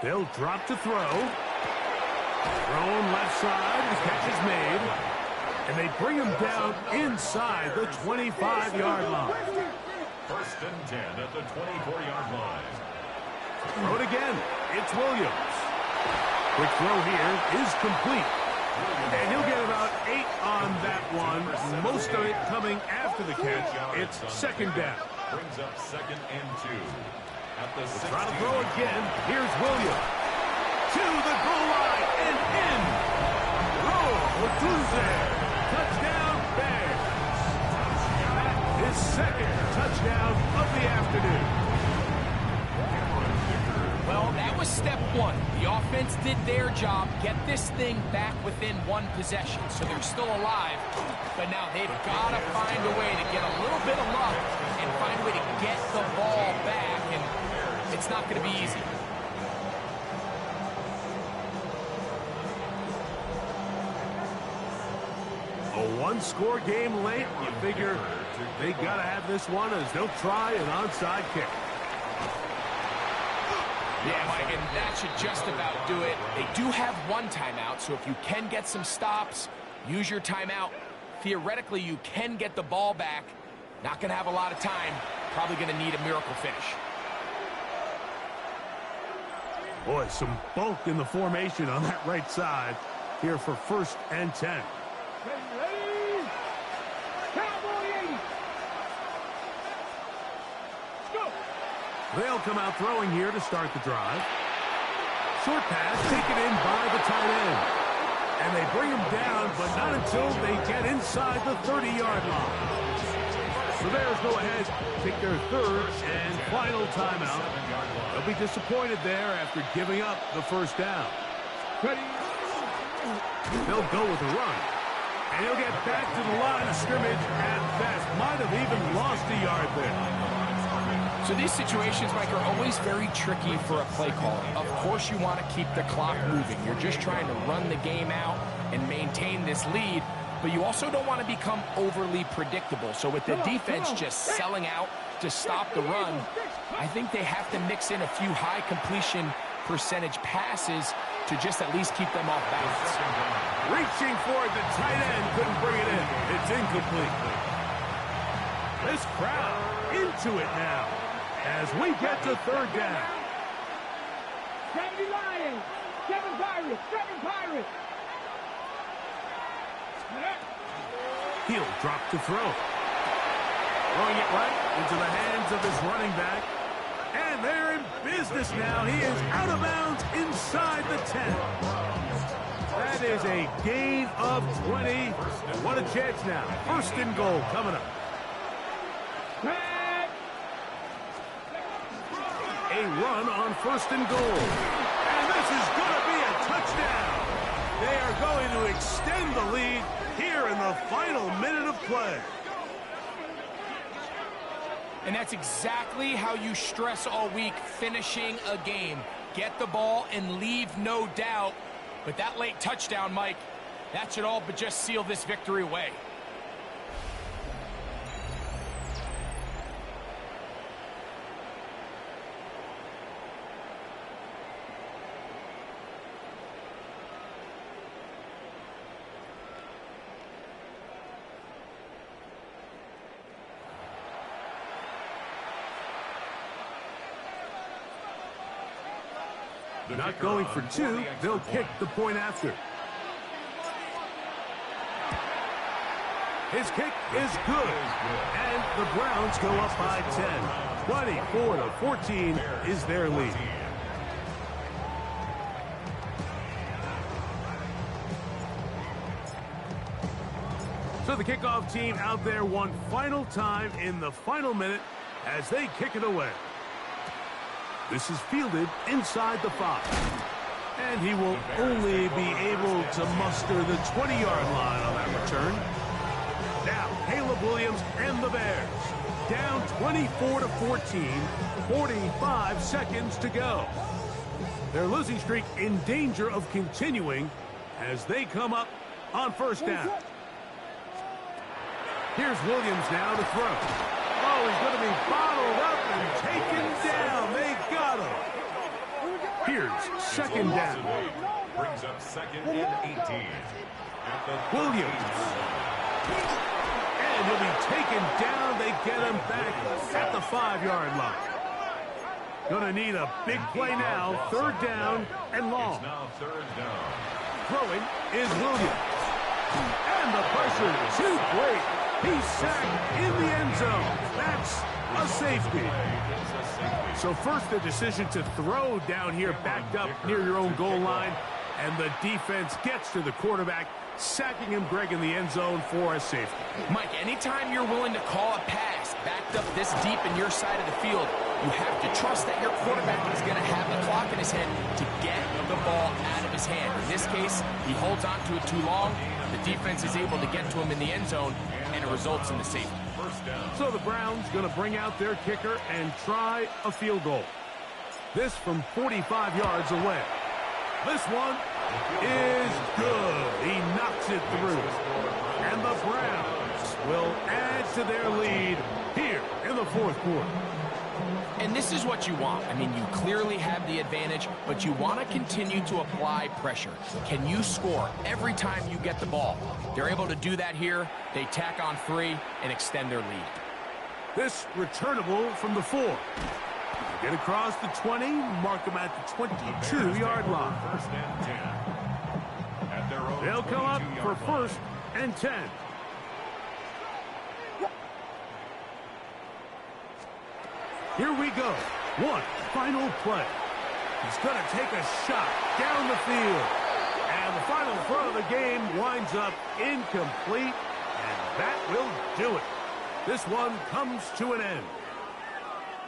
They'll drop to throw. Thrown left side. The catch is made. And they bring him down inside the 25-yard line. 1st and 10 at the 24-yard line. Throw it again. It's Williams. Quick throw here is complete. And he'll get about 8 on that one. Most of it coming after the catch. It's second down. Brings up 2nd and 2. At the Try to throw again. Here's Williams. To the goal line and in. Roll Tuesday. Touchdown Bears. His second touchdown of the afternoon. Well, that was step 1. The offense did their job, get this thing back within one possession, so they're still alive. But now they've got to find a way to get a little bit of luck and find a way to get the ball back, and it's not going to be easy. A one-score game late. You figure they got to have this one as they'll try an onside kick. Yeah, Mike, and that should just about do it. They do have one timeout, so if you can get some stops, use your timeout. Theoretically, you can get the ball back. Not going to have a lot of time. Probably going to need a miracle finish. Boy, some bulk in the formation on that right side here for 1st and 10. Ready? Cowboy 80. Go. They'll come out throwing here to start the drive. Short pass taken in by the tight end. And they bring him down, but not until they get inside the 30-yard line. The Bears go ahead, take their 3rd and final timeout. They'll be disappointed there after giving up the first down. Ready? They'll go with a run. And he'll get back to the line of scrimmage at best. Might have even lost a yard there. So these situations, Mike, are always very tricky for a play caller. Of course you want to keep the clock moving. You're just trying to run the game out and maintain this lead. But you also don't want to become overly predictable. So with the defense just selling out, to stop the run, I think they have to mix in a few high completion percentage passes to just at least keep them off balance. Reaching for it, the tight end couldn't bring it in. It's incomplete. This crowd into it now as we get to third down. 70 Lions, 7 Pirates, 7 Pirates. He'll drop to throw. Throwing it right into the hands of his running back. And they're in business now. He is out of bounds inside the 10. That is a gain of 20. What a chance now. First and goal coming up. A run on first and goal. And this is going to be a touchdown. They are going to extend the lead here in the final minute of play. And that's exactly how you stress all week, finishing a game. Get the ball and leave no doubt. But that late touchdown, Mike, that should all but just seal this victory away. Not going for two, they'll kick the point after. His kick is good, and the Browns go up by 10. 24-14 is their lead. So the kickoff team out there one final time in the final minute as they kick it away. This is fielded inside the 5. And he will only be able to muster the 20-yard line on that return. Now, Caleb Williams and the Bears. Down 24-14, 45 seconds to go. Their losing streak in danger of continuing as they come up on first down. Here's Williams now to throw. Oh, he's going to be bottled up and taken down. They got him. Here's second down. Brings up second and 18. Williams. And he'll be taken down. They get him back at the 5-yard line. Going to need a big play now. Third down and long. Now third down. Throwing is Williams. And the pressure too great. He's sacked in the end zone. That's a safety. So first the decision to throw down here backed up near your own goal line. And the defense gets to the quarterback, sacking him, Greg, in the end zone for a safety. Mike, anytime you're willing to call a pass backed up this deep in your side of the field, you have to trust that your quarterback is going to have the clock in his head to get the ball out of his hand. In this case, he holds on to it too long. The defense is able to get to him in the end zone, and it results in the safety. So the Browns going to bring out their kicker and try a field goal. This from 45 yards away. This one is good. He knocks it through. And the Browns will add to their lead here in the fourth quarter. And this is what you want. I mean, you clearly have the advantage, but you want to continue to apply pressure. Can you score every time you get the ball? They're able to do that here. They tack on 3 and extend their lead. This returnable from the 4. Get across the 20, mark them at the 22-yard line. First and 10. At their own They'll come up for first and 10. Here we go. One final play. He's going to take a shot down the field. And the final throw of the game winds up incomplete. And that will do it. This one comes to an end.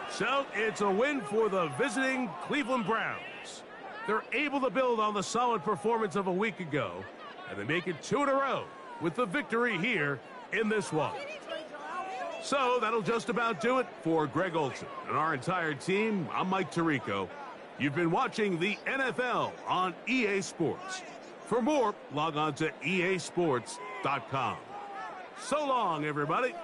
So it's a win for the visiting Cleveland Browns. They're able to build on the solid performance of a week ago. And they make it 2 in a row with the victory here in this one. So that'll just about do it for Greg Olson and our entire team. I'm Mike Tirico. You've been watching the NFL on EA Sports. For more, log on to easports.com. So long, everybody.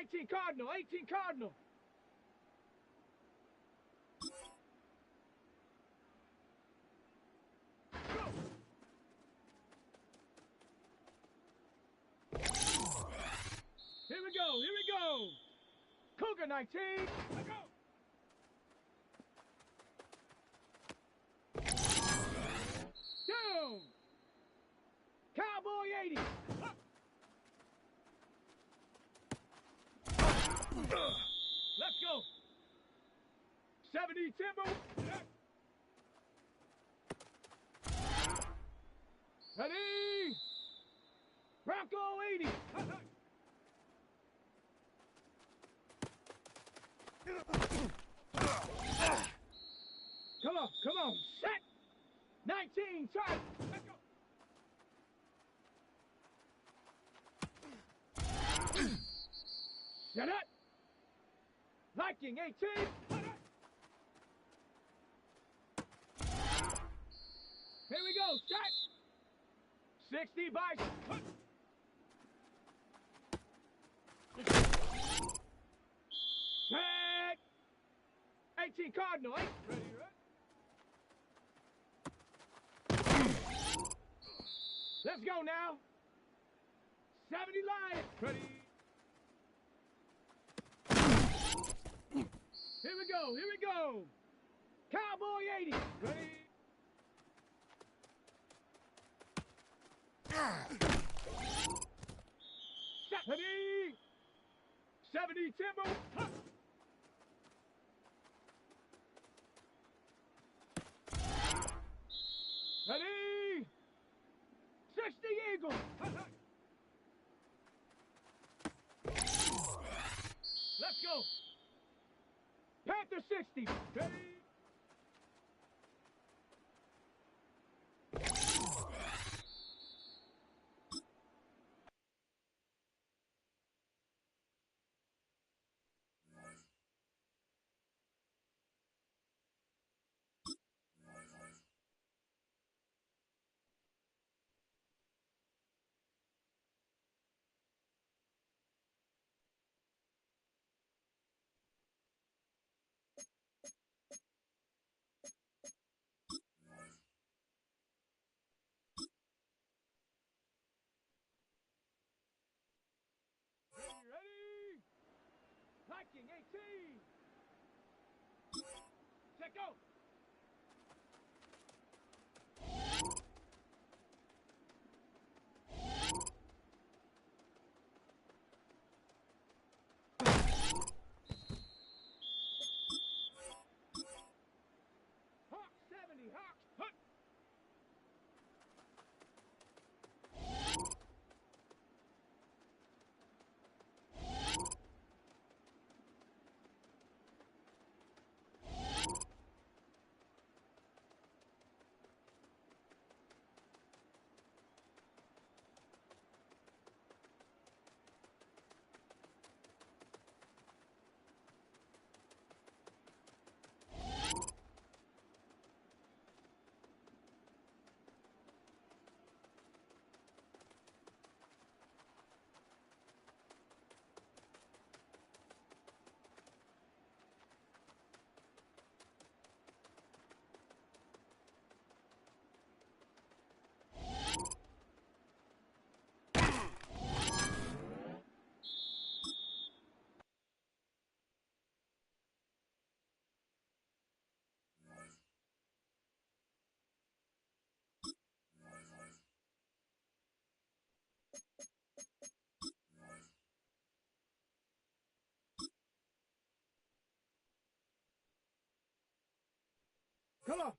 18 Cardinal, 18 Cardinal. Go. Here we go, here we go. Cougar 19, let's go. Down. Cowboy 80. Up. Let's go. 70 Timber. Ready. Bronco 80. Come on, set. 19, try. Let's go. Set up. Viking 18. Here we go, set. 60 Bison. Set. 18 Cardinal. Ready, ready. Let's go now. 70 Lion. Ready. Here we go, here we go. Cowboy 80. Ready. Ready. 70 Timber. Huh. Ready. 60 Eagle. Let's go. Panther 60. Ready. Ready? Viking 18. Set go. Hawk 70, Hawk. Hut.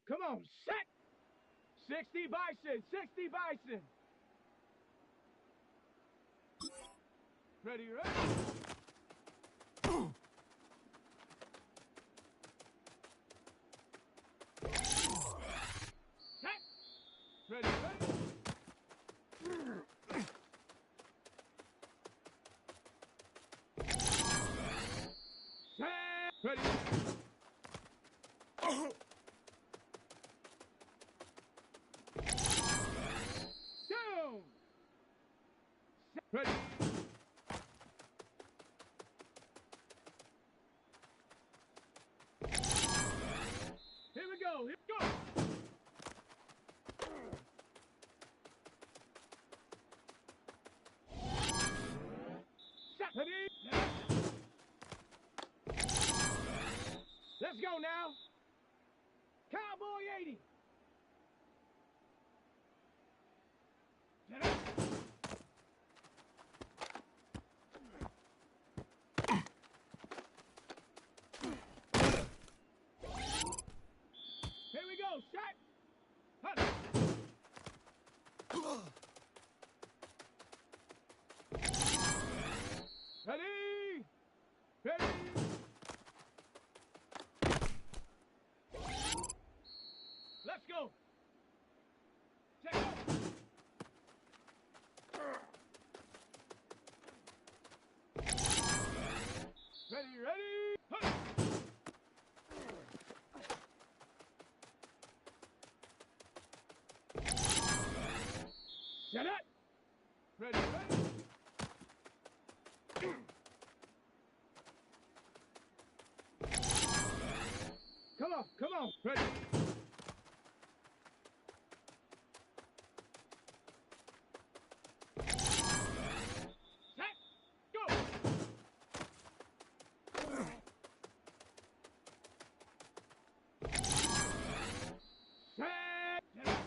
Come on, set! 60 Bison, 60 Bison! Ready, ready? Set! Ready, ready? Set! Ready? Down! Set! Ready? 180. Get up. Here we go, shot. Hunt. Ready. Ready. Let's go. Check out. Ready, ready. Hunt. Set it. Ready, ready. Come on, come on. Ready. Set. Go. Set. Get up.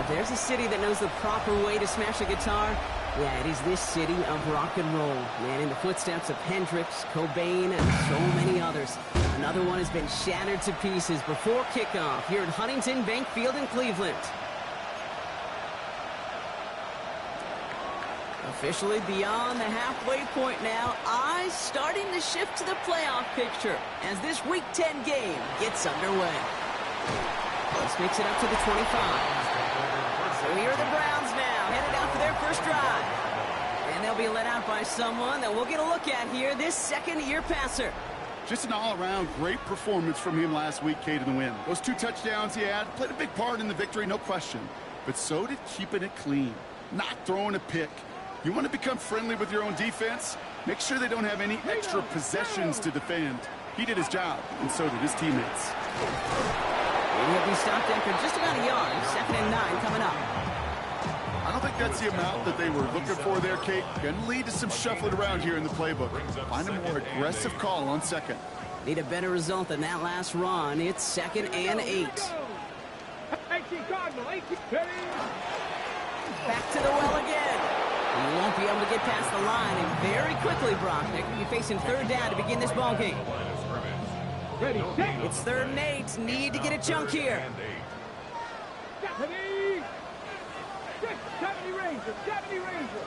There's a city that knows the proper way to smash a guitar. Yeah, it is this city of rock and roll. Man, in the footsteps of Hendrix, Cobain, and so many others. Another one has been shattered to pieces before kickoff here at Huntington Bank Field in Cleveland. Officially beyond the halfway point now, eyes starting to shift to the playoff picture as this Week 10 game gets underway. Let's mix it up to the 25. So here are the Browns now, headed out for their first drive. And they'll be led out by by someone that we'll get a look at here, this second-year passer. Just an all-around great performance from him last week, Kate, in the win. Those 2 touchdowns he had played a big part in the victory, no question. But so did keeping it clean, not throwing a pick. You want to become friendly with your own defense? Make sure they don't have any extra possessions to defend. He did his job, and so did his teammates. He'll be stopped after just about a yard. 2nd and 9 coming up. I don't think that's the amount that they were looking for there, Kate. Going to lead to some shuffling around here in the playbook. Find a more aggressive call on 2nd. Need a better result than that last run. It's 2nd and 8. 18 Cardinal, 18. Back to the well again. He won't be able to get past the line, and very quickly, Brock, they're going to be facing 3rd down to begin this ball game. Ready, set. It's 3rd and 8. Need to get a chunk here. 70. 70 Ranger, 70 Ranger.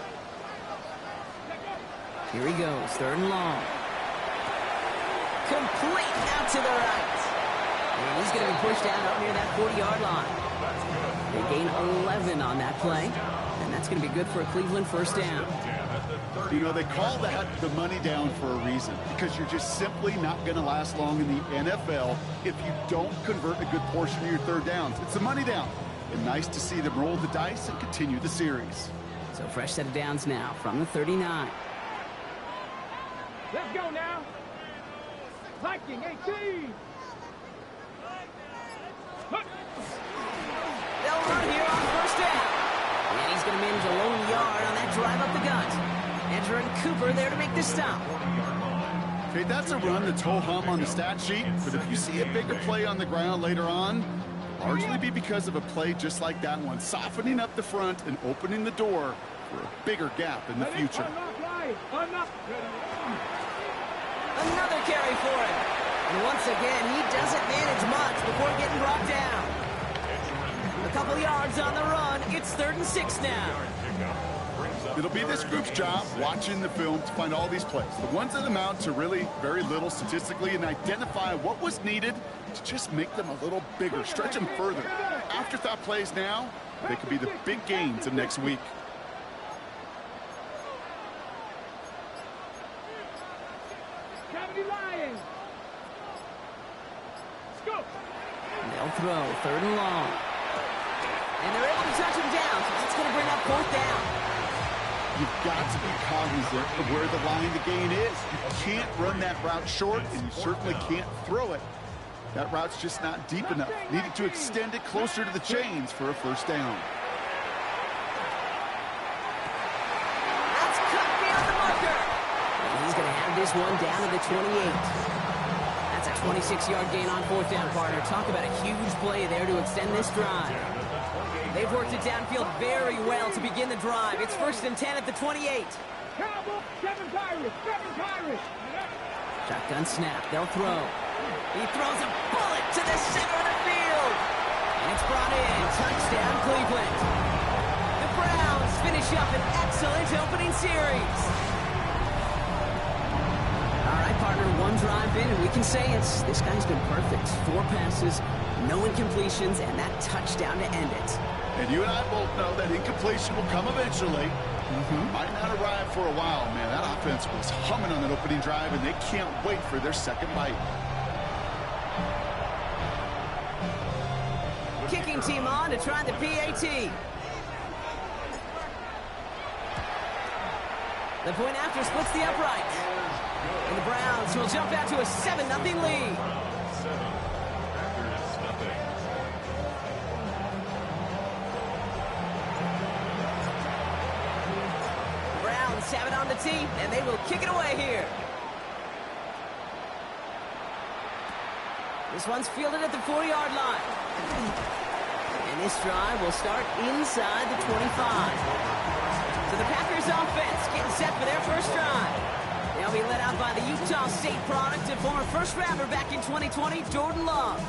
Here he goes, 3rd and long. Complete out to the right. And he's going to be pushed out up near that 40-yard line. They gain 11 on that play, and that's going to be good for a Cleveland 1st down. You know, they call that the money down for a reason, because you're just simply not going to last long in the NFL if you don't convert a good portion of your 3rd downs. It's the money down. And nice to see them roll the dice and continue the series. So fresh set of downs now from the 39. Let's go now. Viking, 18. They'll run here on 1st down. And he's going to manage a lone yard on that drive up the gut. Edger and Cooper there to make this stop. Okay, that's a run that's ho-hum on the stat sheet, but if you see a bigger play on the ground later on, largely be because of a play just like that one, softening up the front and opening the door for a bigger gap in the future. Another carry for him. And once again, he doesn't manage much before getting brought down. A couple yards on the run. It's 3rd and 6 now. It'll be this group's job watching the film to find all these plays. The ones that amount to really very little statistically, and identify what was needed to just make them a little bigger, stretch them further. Afterthought plays now, they could be the big gains of next week. They'll throw 3rd and long. And they're able to touch him down, so that's going to bring up 4th down. You've got to be cognizant of where the line to gain is. You can't run that route short, and you certainly can't throw it. That route's just not deep enough. Needing to extend it closer to the chains for a 1st down. That's cut beyond the marker. And he's going to have this one down to the 28. That's a 26-yard gain on 4th down, partner. Talk about a huge play there to extend this drive. They've worked it downfield very well to begin the drive. It's 1st and 10 at the 28. Seven Pirates. Shotgun snap. They'll throw. He throws a bullet to the center of the field. And it's brought in. Touchdown, Cleveland. The Browns finish up an excellent opening series. All right, partner, one drive in, and we can say this guy's been perfect. 4 passes, no incompletions, and that touchdown to end it. And you and I both know that incompletion will come eventually. Might not arrive for a while, man. That offense was humming on that opening drive, and they can't wait for their 2nd bite. Kicking team on to try the PAT. The point after splits the upright. And the Browns will jump out to a 7-0 lead. Browns have it on the tee, and they will kick it away here. This one's fielded at the 4-yard line. And this drive will start inside the 25. So the Packers offense getting set for their first drive. They'll be led out by the Utah State product and former first-rounder back in 2020, Jordan Love.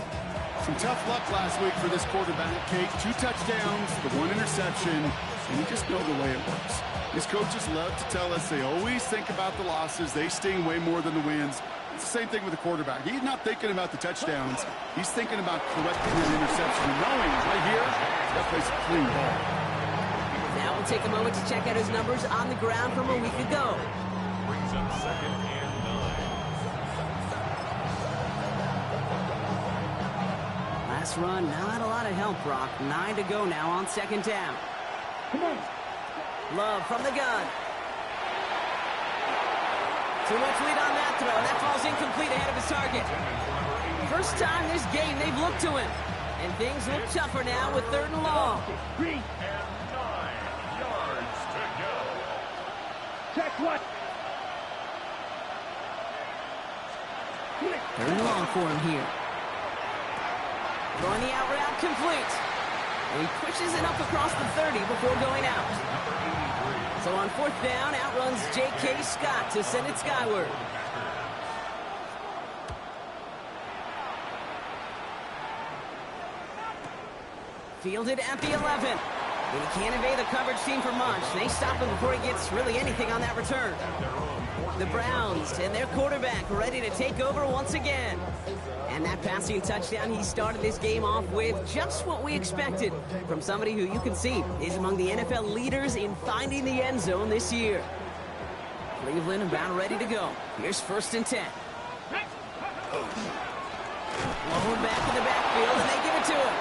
Some tough luck last week for this quarterback, Kate. 2 touchdowns, the 1 interception, and you just know the way it works. These coaches love to tell us they always think about the losses. They sting way more than the wins. It's the same thing with the quarterback. He's not thinking about the touchdowns. He's thinking about correcting an interception and knowing right here, that plays a clean ball. That We'll take a moment to check out his numbers on the ground from a week ago. Brings up 2nd and 9. Last run, not a lot of help, Brock. 9 to go now on 2nd down. Come on. Love from the gun. Too much lead on that throw, and that falls incomplete ahead of his target. First time this game they've looked to him. And things look tougher now with 3rd and long. 3. And 9 yards to go. Check what? 3rd and long for him here. Throwing the out route complete. And he pushes it up across the 30 before going out. So on 4th down, outruns J.K. Scott to send it skyward. Fielded at the 11. But he can't evade the coverage team for much. They stop him before he gets really anything on that return. The Browns and their quarterback ready to take over once again. And that passing touchdown he started this game off with just what we expected from somebody who you can see is among the NFL leaders in finding the end zone this year. Cleveland about ready to go. Here's 1st and 10. Blown back in the backfield, and they give it to him.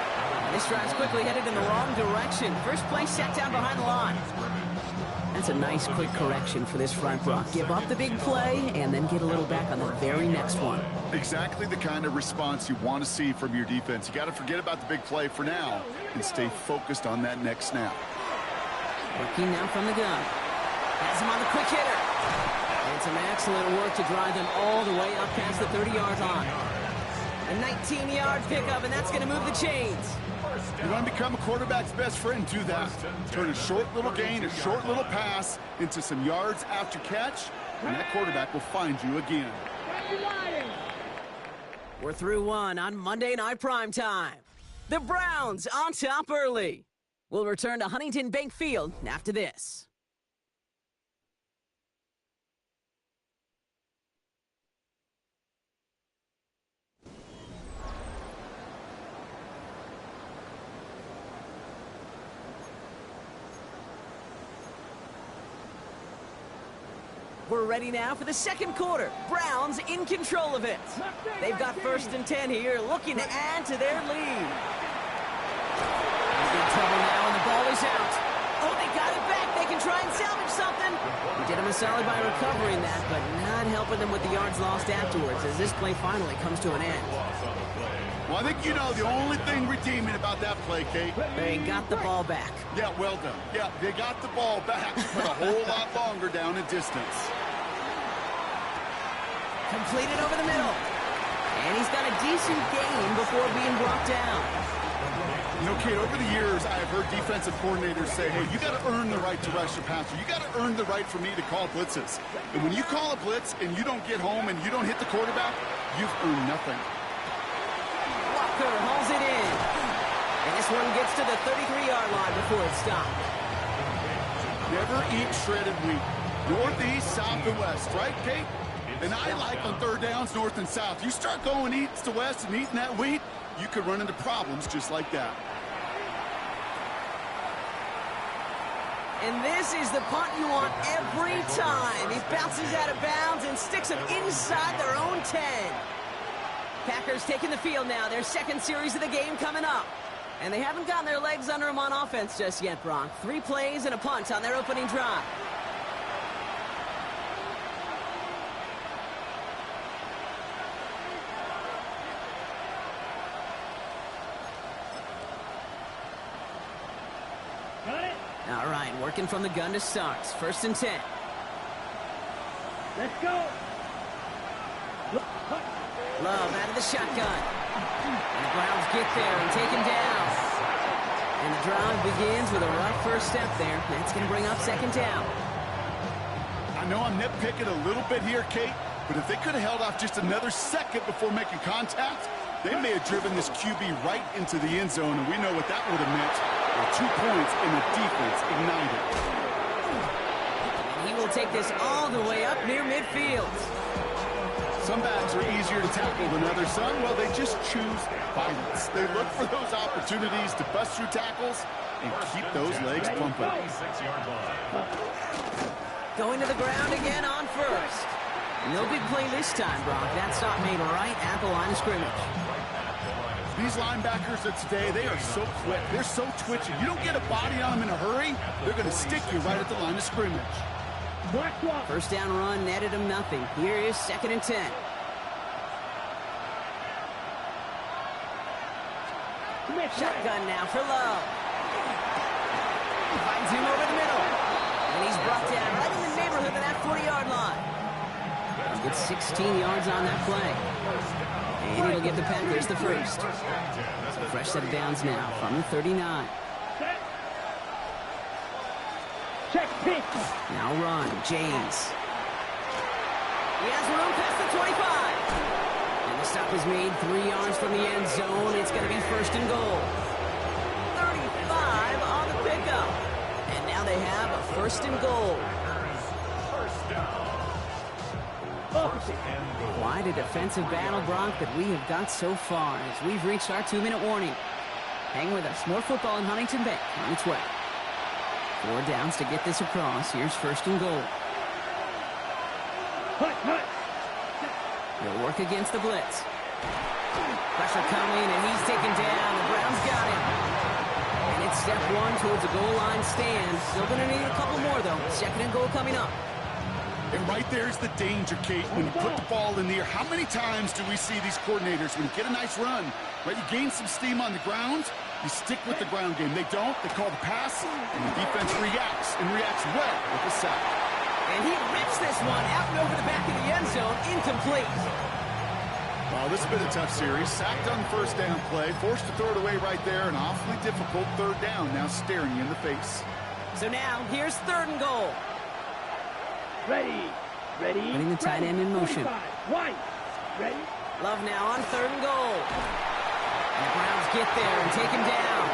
This drive's quickly headed in the wrong direction. First play set down behind the line. That's a nice quick correction for this front, Brock. Give up the big play and then get a little back on the very next one. Exactly the kind of response you want to see from your defense. You got to forget about the big play for now and stay focused on that next snap. Working now from the gun. Has him on the quick hitter. And some excellent work to drive them all the way up past the 30-yard line. A 19-yard pickup, and that's going to move the chains. You want to become a quarterback's best friend, do that. Turn a short little gain, a short little pass into some yards after catch, and that quarterback will find you again. We're through one on Monday Night Primetime. The Browns on top early. We'll return to Huntington Bank Field after this. We're ready now for the 2nd quarter. Browns in control of it. They've got 1st and 10 here, looking to add to their lead. He's in trouble now, and the ball is out. Oh, they got it back. They can try and salvage something. We did him a solid by recovering that, but not helping them with the yards lost afterwards as this play finally comes to an end. Well, I think you know the only thing redeeming about that play, Kate. They got the ball back. Yeah, well done. Yeah, they got the ball back, but a whole lot longer down in distance. Completed over the middle. And he's got a decent gain before being brought down. You know, Kate, over the years, I have heard defensive coordinators say, hey, you got to earn the right to rush your passer. You got to earn the right for me to call blitzes. And when you call a blitz and you don't get home and you don't hit the quarterback, you've earned nothing. Walker hauls it in. And this one gets to the 33-yard line before it's stopped. Never eat shredded wheat. Northeast, south, and west, right, Kate? And I like on 3rd downs, north and south. You start going east to west and eating that wheat, you could run into problems just like that. And this is the punt you want every time. He bounces out of bounds and sticks them inside their own 10. Packers taking the field now. Their 2nd series of the game coming up. And they haven't gotten their legs under them on offense just yet, Brock. 3 plays and a punt on their opening drive. All right, working from the gun to start. 1st and 10. Let's go. Love out of the shotgun. And the Browns get there and take him down. And the drive begins with a rough first step there. That's going to bring up 2nd down. I know I'm nitpicking a little bit here, Kate, but if they could have held off just another second before making contact, they may have driven this QB right into the end zone, and we know what that would have meant. 2 points and the defense ignited. And he will take this all the way up near midfield. Some backs are easier to tackle than others. Some, well, they just choose violence. They look for those opportunities to bust through tackles, and keep those legs pumping. 26-yard line. Going to the ground again on first. No big play this time, Brock. That stop made right at the line of scrimmage. These linebackers of today, they are so quick. They're so twitchy. You don't get a body on them in a hurry, they're going to stick you right at the line of scrimmage. First down run netted him nothing. Here is 2nd and 10. Shotgun now for Love. Finds him over the middle. And he's brought down right in the neighborhood of that 40-yard line. He gets 16 yards on that play. And it'll give the Packers the first. So fresh set of downs now from the 39. Check pitch. Now run, James. He has room past the 25. And the stop is made 3 yards from the end zone. It's going to be 1st and goal. 35 on the pickup. And now they have a 1st and goal. First down. Quite a defensive battle, Brock, that we have got so far as we've reached our 2-minute warning. Hang with us. More football in Huntington Bank on its way. 4 downs to get this across. Here's 1st and goal. He'll work against the blitz. Pressure coming, and he's taken down. The Browns got him. And it's step 1 towards a goal line stand. Still going to need a couple more, though. 2nd and goal coming up. And right there's the danger, Kate, when you put the ball in the air. How many times do we see these coordinators, when you get a nice run, right, you gain some steam on the ground, you stick with the ground game. They don't. They call the pass, and the defense reacts, and reacts well with the sack. And he rips this one out and over the back of the end zone. Incomplete. Well, this has been a tough series. Sacked on the first down play, forced to throw it away right there, an awfully difficult 3rd down now staring you in the face. So now, here's 3rd and goal. Ready. Putting the tight end in motion. White. Ready. Love now on 3rd and goal. And the Browns get there and take him down.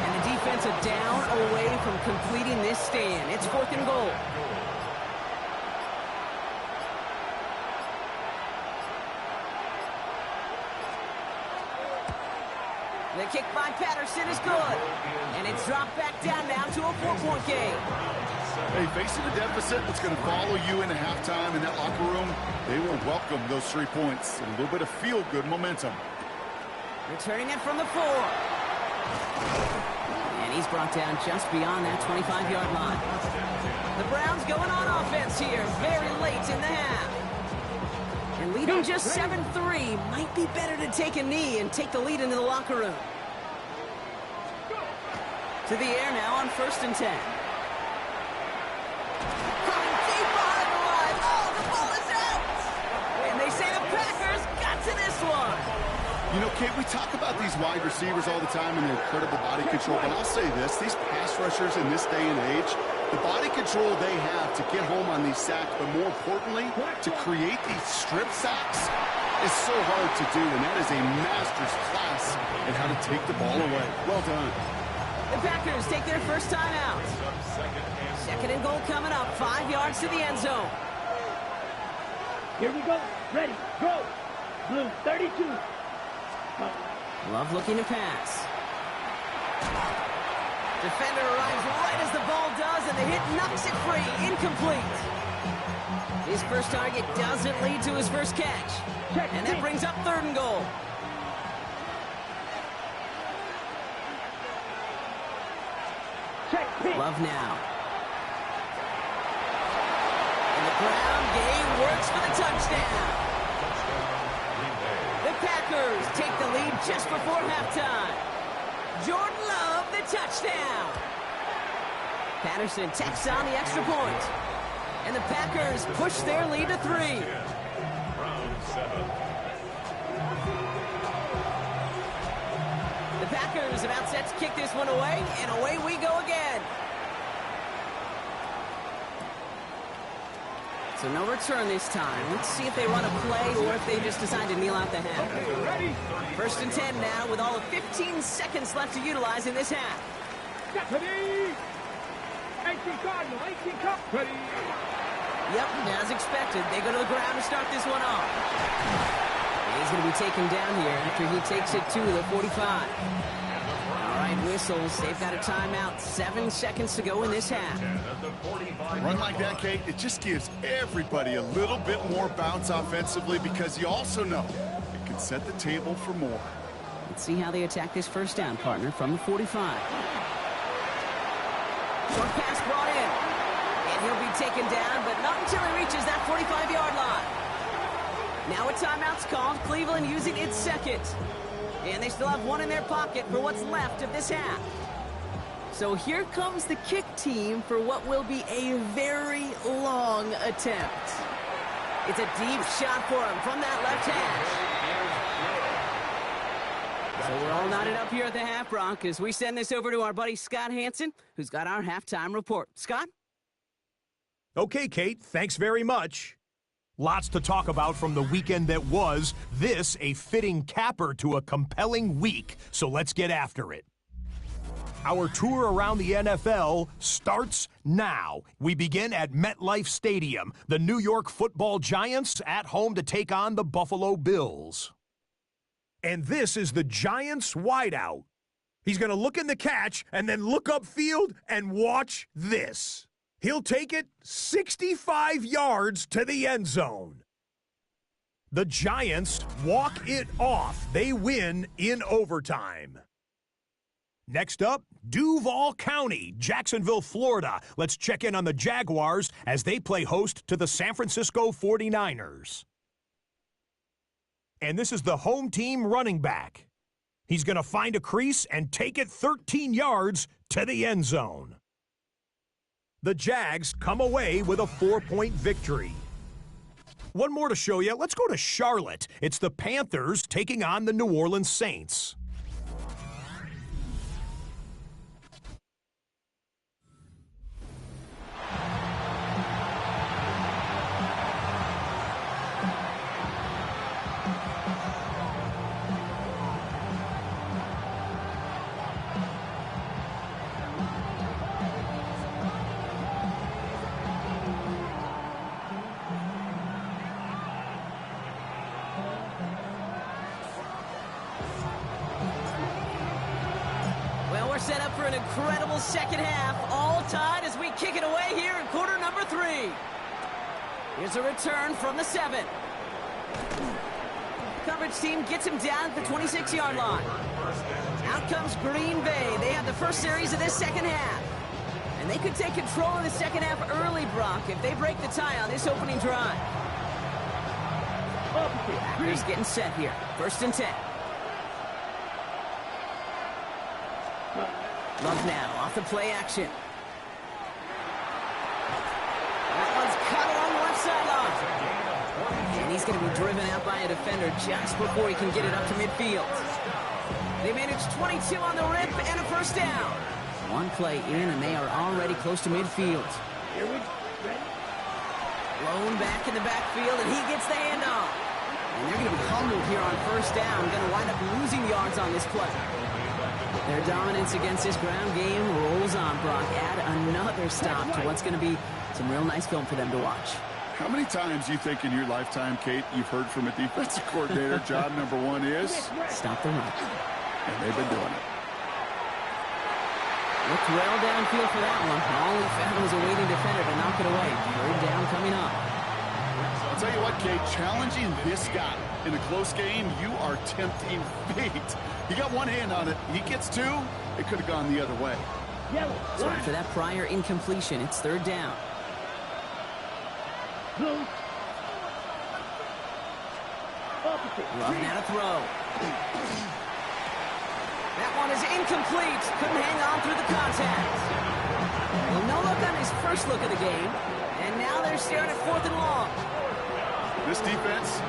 And the defense a down away from completing this stand. It's 4th and goal. The kick by Patterson is good. And it's dropped back down now to a 4-point game. Hey, facing a deficit that's going to follow you into halftime in that locker room, they will welcome those 3 points and a little bit of feel-good momentum. Returning it from the 4. And he's brought down just beyond that 25-yard line. The Browns going on offense here very late in the half. And leading just 7-3, might be better to take a knee and take the lead into the locker room. To the air now on 1st and 10. Coming deep behind the line. Oh, the ball is out! And they say the Packers got to this one. You know, Kate, we talk about these wide receivers all the time and their incredible body control, but I'll say this, these pass rushers in this day and age, the body control they have to get home on these sacks, but more importantly, to create these strip sacks is so hard to do, and that is a master's class in how to take the ball away. Well done. The Packers take their first time out. 2nd and goal coming up, 5 yards to the end zone. Here we go. Ready. Go. Blue 32. Love looking to pass. Defender arrives right as the ball does, and the hit knocks it free. Incomplete. His first target doesn't lead to his first catch. And that brings up 3rd and goal. Love now. And the ground game works for the touchdown. The Packers take the lead just before halftime. Jordan Love, the touchdown. Patterson tacks on the extra point. And the Packers push their lead to 3. Round 7. The Packers about set to kick this one away, and away we go again. So no return this time. Let's see if they run a play or if they just decide to kneel out the half. 1st and 10 now with all of 15 seconds left to utilize in this half. Ready. 18 Cardinal. 18 Cup. Ready. Yep, as expected, they go to the ground to start this one off. And he's going to be taken down here after he takes it to the 45. All right, whistles. They've got a timeout. 7 seconds to go in this half. A run like that, Kate, it just gives everybody a little bit more bounce offensively because you also know it can set the table for more. Let's see how they attack this first down, partner, from the 45. Short pass brought in. And he'll be taken down, but not until he reaches that 45-yard line. Now a timeout's called. Cleveland using its second. And they still have one in their pocket for what's left of this half. So here comes the kick team for what will be a very long attempt. It's a deep shot for him from that left hash. So we're all knotted up here at the half, Brock, as we send this over to our buddy Scott Hansen, who's got our halftime report. Scott? Okay, Kate, thanks very much. Lots to talk about from the weekend that was. This a fitting capper to a compelling week, so let's get after it. Our tour around the NFL starts now. We begin at MetLife Stadium. The New York Football Giants at home to take on the Buffalo Bills. And this is the Giants wideout. He's going to look in the catch and then look upfield and watch this. He'll take it 65 yards to the end zone. The Giants walk it off. They win in overtime. Next up, Duval County, Jacksonville, Florida. Let's check in on the Jaguars as they play host to the San Francisco 49ers. And this is the home team running back. He's going to find a crease and take it 13 yards to the end zone. The Jags come away with a 4-point victory. One more to show you. Let's go to Charlotte. It's the Panthers taking on the New Orleans Saints. Set up for an incredible second half, all tied as we kick it away here in quarter number 3. Here's a return from the 7. Coverage team gets him down at the 26-yard line. Out comes Green Bay. They have the first series of this second half. And they could take control of the second half early, Brock, if they break the tie on this opening drive. Packers getting set here. 1st and 10. Love now, off the play action. That one's cut along the left sideline. And he's going to be driven out by a defender just before he can get it up to midfield. They managed 22 on the rip and a first down. One play in and they are already close to midfield. Blown back in the backfield and he gets the handoff. And they're going to be humbled here on first down. Going to wind up losing yards on this play. Their dominance against this ground game rolls on, Brock. Add another stop to what's going to be some real nice film for them to watch. How many times do you think in your lifetime, Kate, you've heard from a defensive coordinator, job number 1 is? Stop the run. And they've been doing it. Looked well downfield for that one. All he found was a waiting defender to knock it away. 3rd down coming up. I'll tell you what, Kate, challenging this guy in a close game, you are tempting fate. He got one hand on it. He gets 2. It could have gone the other way. So after that prior incompletion, it's 3rd down. Love now to throw. That one is incomplete. Couldn't hang on through the contact. Well, no look on his first look of the game. And now they're staring at 4th and long. This defense,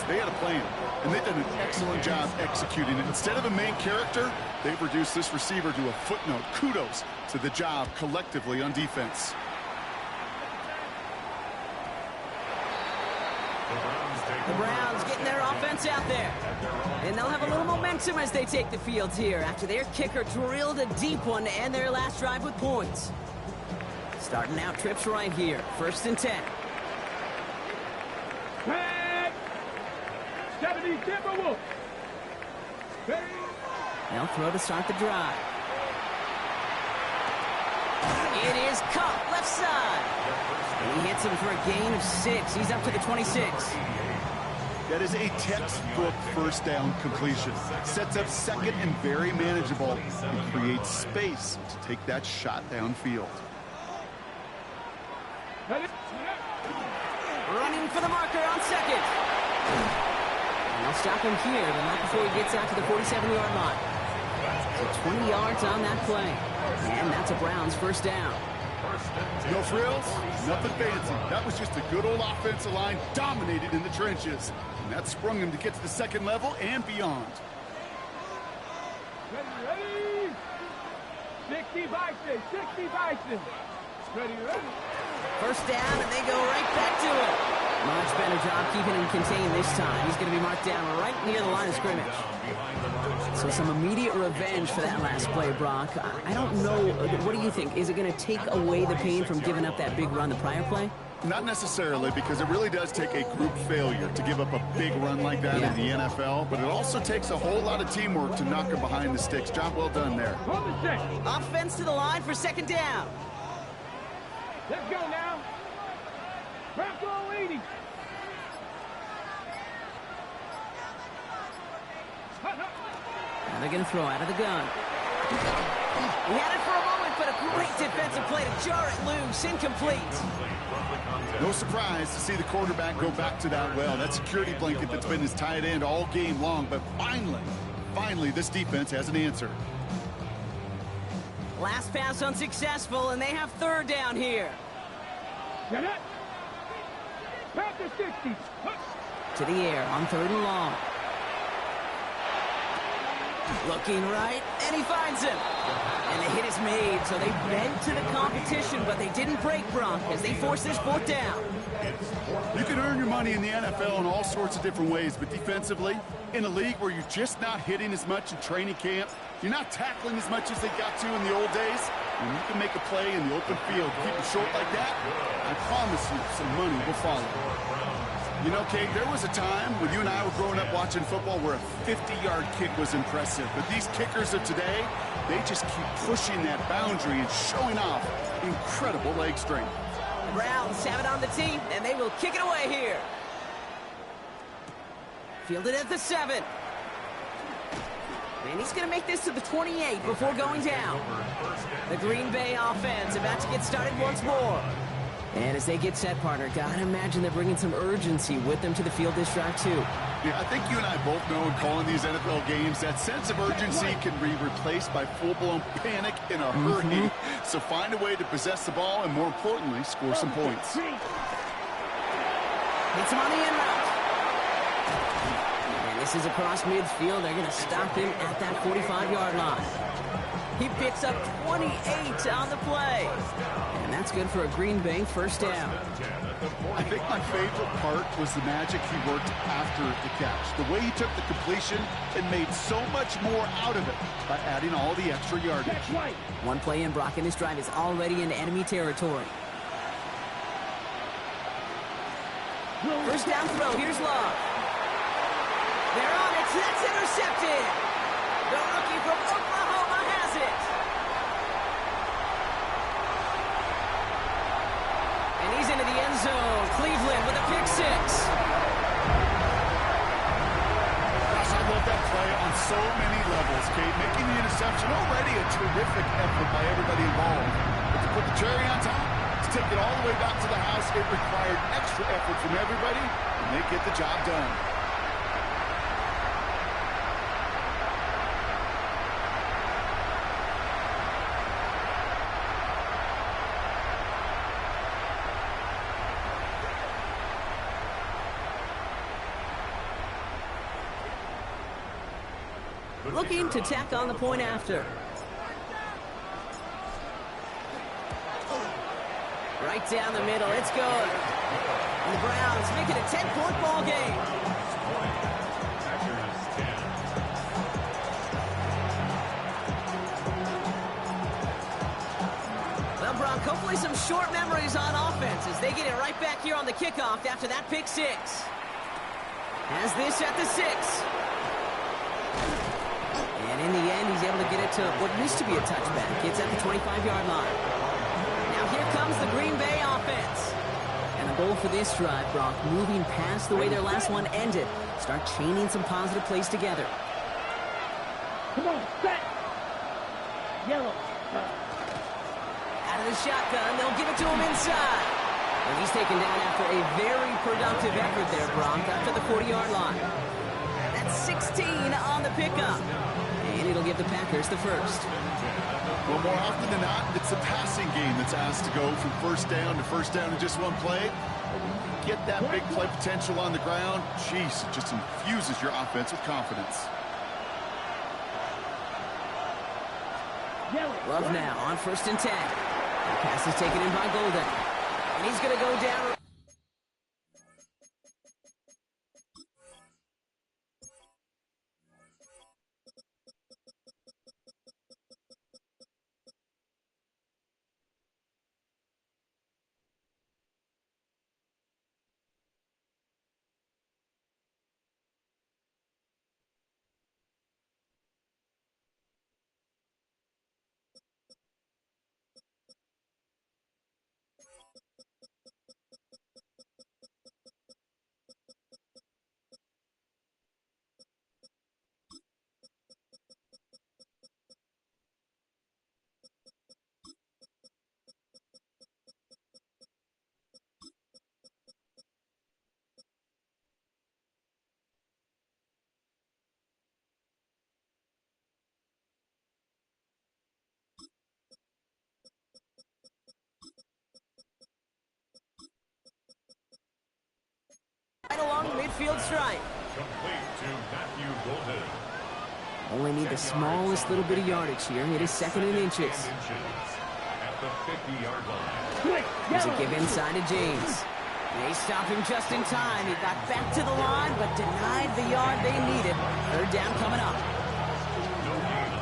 they had a plan. And they've done an excellent job executing it. Instead of a main character, they've reduced this receiver to a footnote. Kudos to the job collectively on defense. The Browns getting their offense out there. And they'll have a little momentum as they take the field here after their kicker drilled a deep one to end their last drive with points. Starting out trips right here. 1st and 10. Tag! 70 Timberwolves! They'll throw to start the drive. It is caught left side. And he hits him for a gain of 6. He's up to the 26. That is a textbook first down completion. Sets up second and very manageable and creates space to take that shot downfield. Running for the marker on second. And they'll stop him here, but not before he gets out to the 47-yard line. So 20 yards on that play. And that's a Browns first down. No frills, nothing fancy. That was just a good old offensive line dominated in the trenches. And that sprung him to get to the second level and beyond. Ready? 60 Bison, 60 Bison. Ready? First down, and they go right back to it. Much better job keeping him contained this time. He's going to be marked down right near the line of scrimmage. So some immediate revenge for that last play, Brock. I don't know. What do you think? Is it going to take away the pain from giving up that big run the prior play? Not necessarily, because it really does take a group failure to give up a big run like that in the NFL, but it also takes a whole lot of teamwork to knock him behind the sticks. Job well done there. Offense to the line for second down. Let's go now. Bronco 80. Now they're going to throw out of the gun. He had it for a moment, but a great defensive play to jar it loose. Incomplete. No surprise to see the quarterback go back to that well. That security blanket that's been his tight end all game long, but finally, this defense has an answer. Last pass unsuccessful, and they have third down here. Get it. Back to 60. To the air on third and long. Looking right, and he finds him. And the hit is made, so they bent to the competition, but they didn't break Brock as they force this fourth down. You can earn your money in the NFL in all sorts of different ways, but defensively, in a league where you're just not hitting as much in training camp, you're not tackling as much as they got to in the old days, and you can make a play in the open field, keep it short like that, I promise you some money will follow. You know, Kate, there was a time when you and I were growing up watching football where a 50-yard kick was impressive. But these kickers of today, they just keep pushing that boundary and showing off incredible leg strength. The Browns have it on the team, and they will kick it away here. Fielded at the 7. And he's going to make this to the 28 before going down. The Green Bay offense about to get started once more. And as they get set, partner, gotta imagine they're bringing some urgency with them to the field this drive, too. Yeah, I think you and I both know in calling these NFL games, that sense of urgency can be replaced by full-blown panic in a hurry. So find a way to possess the ball and, more importantly, score some points. Hits him on the end route. And this is across midfield. They're going to stop him at that 45-yard line. He picks up 28 on the play. And that's good for a Green Bay first down. I think my favorite part was the magic he worked after the catch. The way he took the completion and made so much more out of it by adding all the extra yardage. One play in, Brock, and this drive is already into enemy territory. First down throw. Here's Love. They're on it. That's intercepted. The rookie from Oklahoma has it. And he's into the end zone. Cleveland with a pick 6. Gosh, I love that play on so many levels, Kate. Making the interception already a terrific effort by everybody involved. But to put the cherry on top, to take it all the way back to the house, it required extra effort from everybody, and they get the job done. Looking to tack on the point after. Right down the middle. It's good. And the Browns make it a 10-point ball game. Well, Brock, hopefully some short memories on offense as they get it right back here on the kickoff after that pick 6. Has this at the 6. And And in the end, he's able to get it to what used to be a touchback. It's at the 25-yard line. Now here comes the Green Bay offense. And the goal for this drive, Brock, moving past the way their last one ended. Start chaining some positive plays together. Come on, set. Yellow. Out of the shotgun, they'll give it to him inside. And he's taken down after a very productive effort there, Brock, up to the 40-yard line. That's 16 on the pickup. And it'll give the Packers the first. Well, more often than not, it's the passing game that's asked to go from first down in just one play. Get that big play potential on the ground. Jeez, it just infuses your offense with confidence. Love now on 1st and 10. The pass is taken in by Golden. And he's going to go down. Right along the midfield stripe. Complete to Matthew Golden. Only need the smallest little bit of yardage here. It is 2nd and inches. At the 50-yard line. There's a give inside to James. They stop him just in time. He got back to the line, but denied the yard they needed. 3rd down coming up.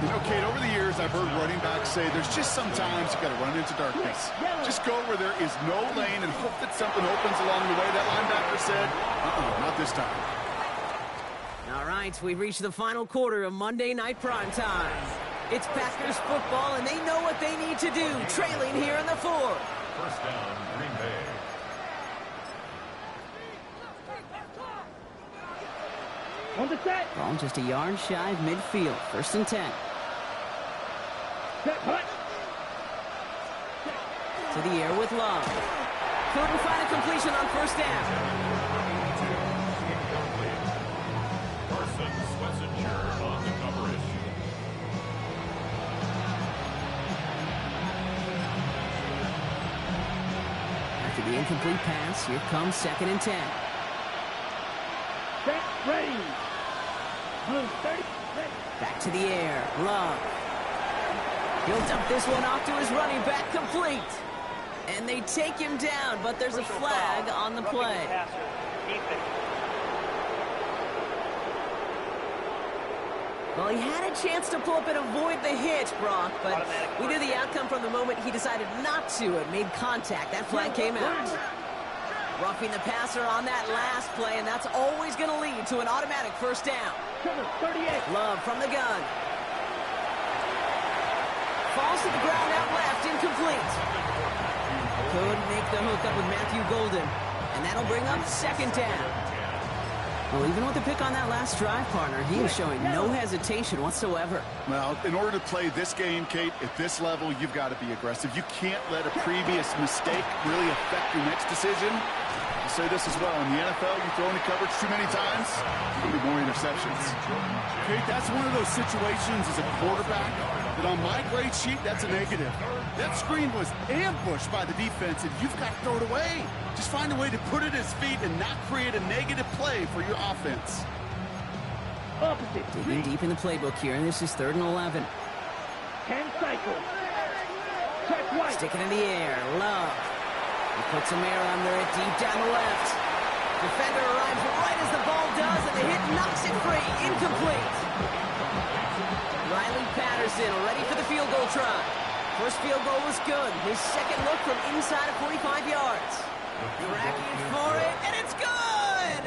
You know, Kate, over the years, I've heard running backs say there's just sometimes you got to run into darkness. Just go where there is no lane and hope that something opens along the way. That linebacker said, not this time. All right, we've reached the final quarter of Monday Night Primetime. It's Packers football, and they know what they need to do, trailing here in the 4th. First down, Green Bay. On the set. Ball just a yard shy of midfield. 1st and 10. Set, hut. To the air with Love. Couldn't find a completion on 1st down. Carson Swessinger on the coverage. After the incomplete pass, here comes 2nd and 10. Set, ready. Blue 30. Set. Back to the air. Love. He'll dump this one off to his running back, complete. And they take him down, but there's a flag on the play. Well, he had a chance to pull up and avoid the hit, Brock, but we knew the outcome from the moment he decided not to and made contact. That flag came out. Roughing the passer on that last play, and that's always going to lead to an automatic 1st down. 38. Love from the gun. Falls to the ground out left, incomplete. Couldn't make the hook up with Matthew Golden, and that'll bring up 2nd down. Well, even with the pick on that last drive, partner, he is showing no hesitation whatsoever. Well, in order to play this game, Kate, at this level, you've got to be aggressive. You can't let a previous mistake really affect your next decision. I'll say this as well. In the NFL, you throw into coverage too many times, there's going to be more interceptions. Kate, that's one of those situations as a quarterback that on my grade sheet, that's a negative. That screen was ambushed by the defense, and you've got to throw it away. Just find a way to put it at his feet and not create a negative play for your offense. Opposite. Digging deep in the playbook here, and this is 3rd and 11. 10 cycles. Check white. Stick it in the air. Love. He puts some air under it deep down the left. Defender arrives right as the ball does, and the hit knocks it free. Incomplete. Riley Patterson ready for the field goal try. First field goal was good. His 2nd look from inside of 45 yards. Tracking for it, and it's good!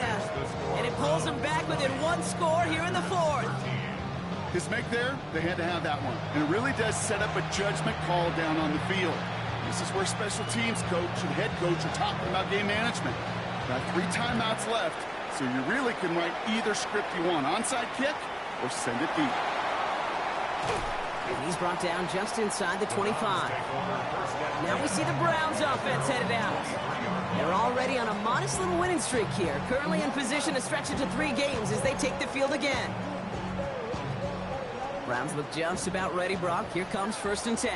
And it pulls him back within 1 score here in the 4th. His make there, they had to have that one. And it really does set up a judgment call down on the field. This is where special teams coach and head coach are talking about game management. Got 3 timeouts left, so you really can write either script you want. Onside kick or send it deep. And he's brought down just inside the 25. Now we see the Browns offense headed out. They're already on a modest little winning streak here, currently in position to stretch it to 3 games as they take the field again. Browns look just about ready, Brock. Here comes 1st and 10.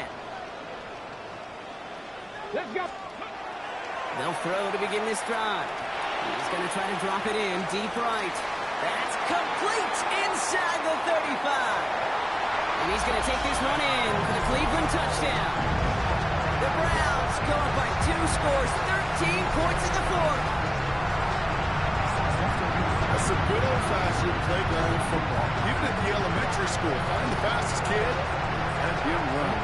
Let's go. They'll throw to begin this drive. He's going to try to drop it in deep right. That's complete inside the 35. And he's going to take this one in for the Cleveland touchdown. The Browns go up by 2 scores, 13 points in the 4th. That's some good old-fashioned playground football. Even at the elementary school, find the fastest kid and him run.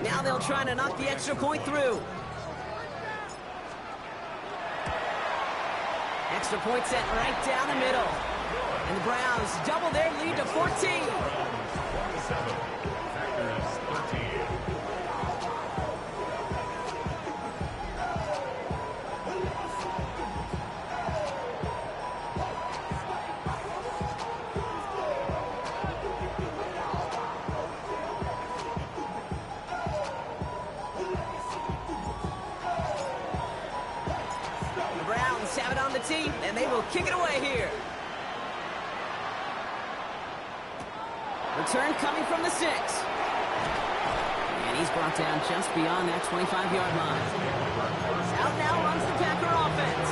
Now they'll try to knock the extra point through. Extra point set right down the middle. And the Browns double their lead to 14. Have it on the team, and they will kick it away here. Return coming from the 6. And he's brought down just beyond that 25-yard line. Out now runs the Packer offense.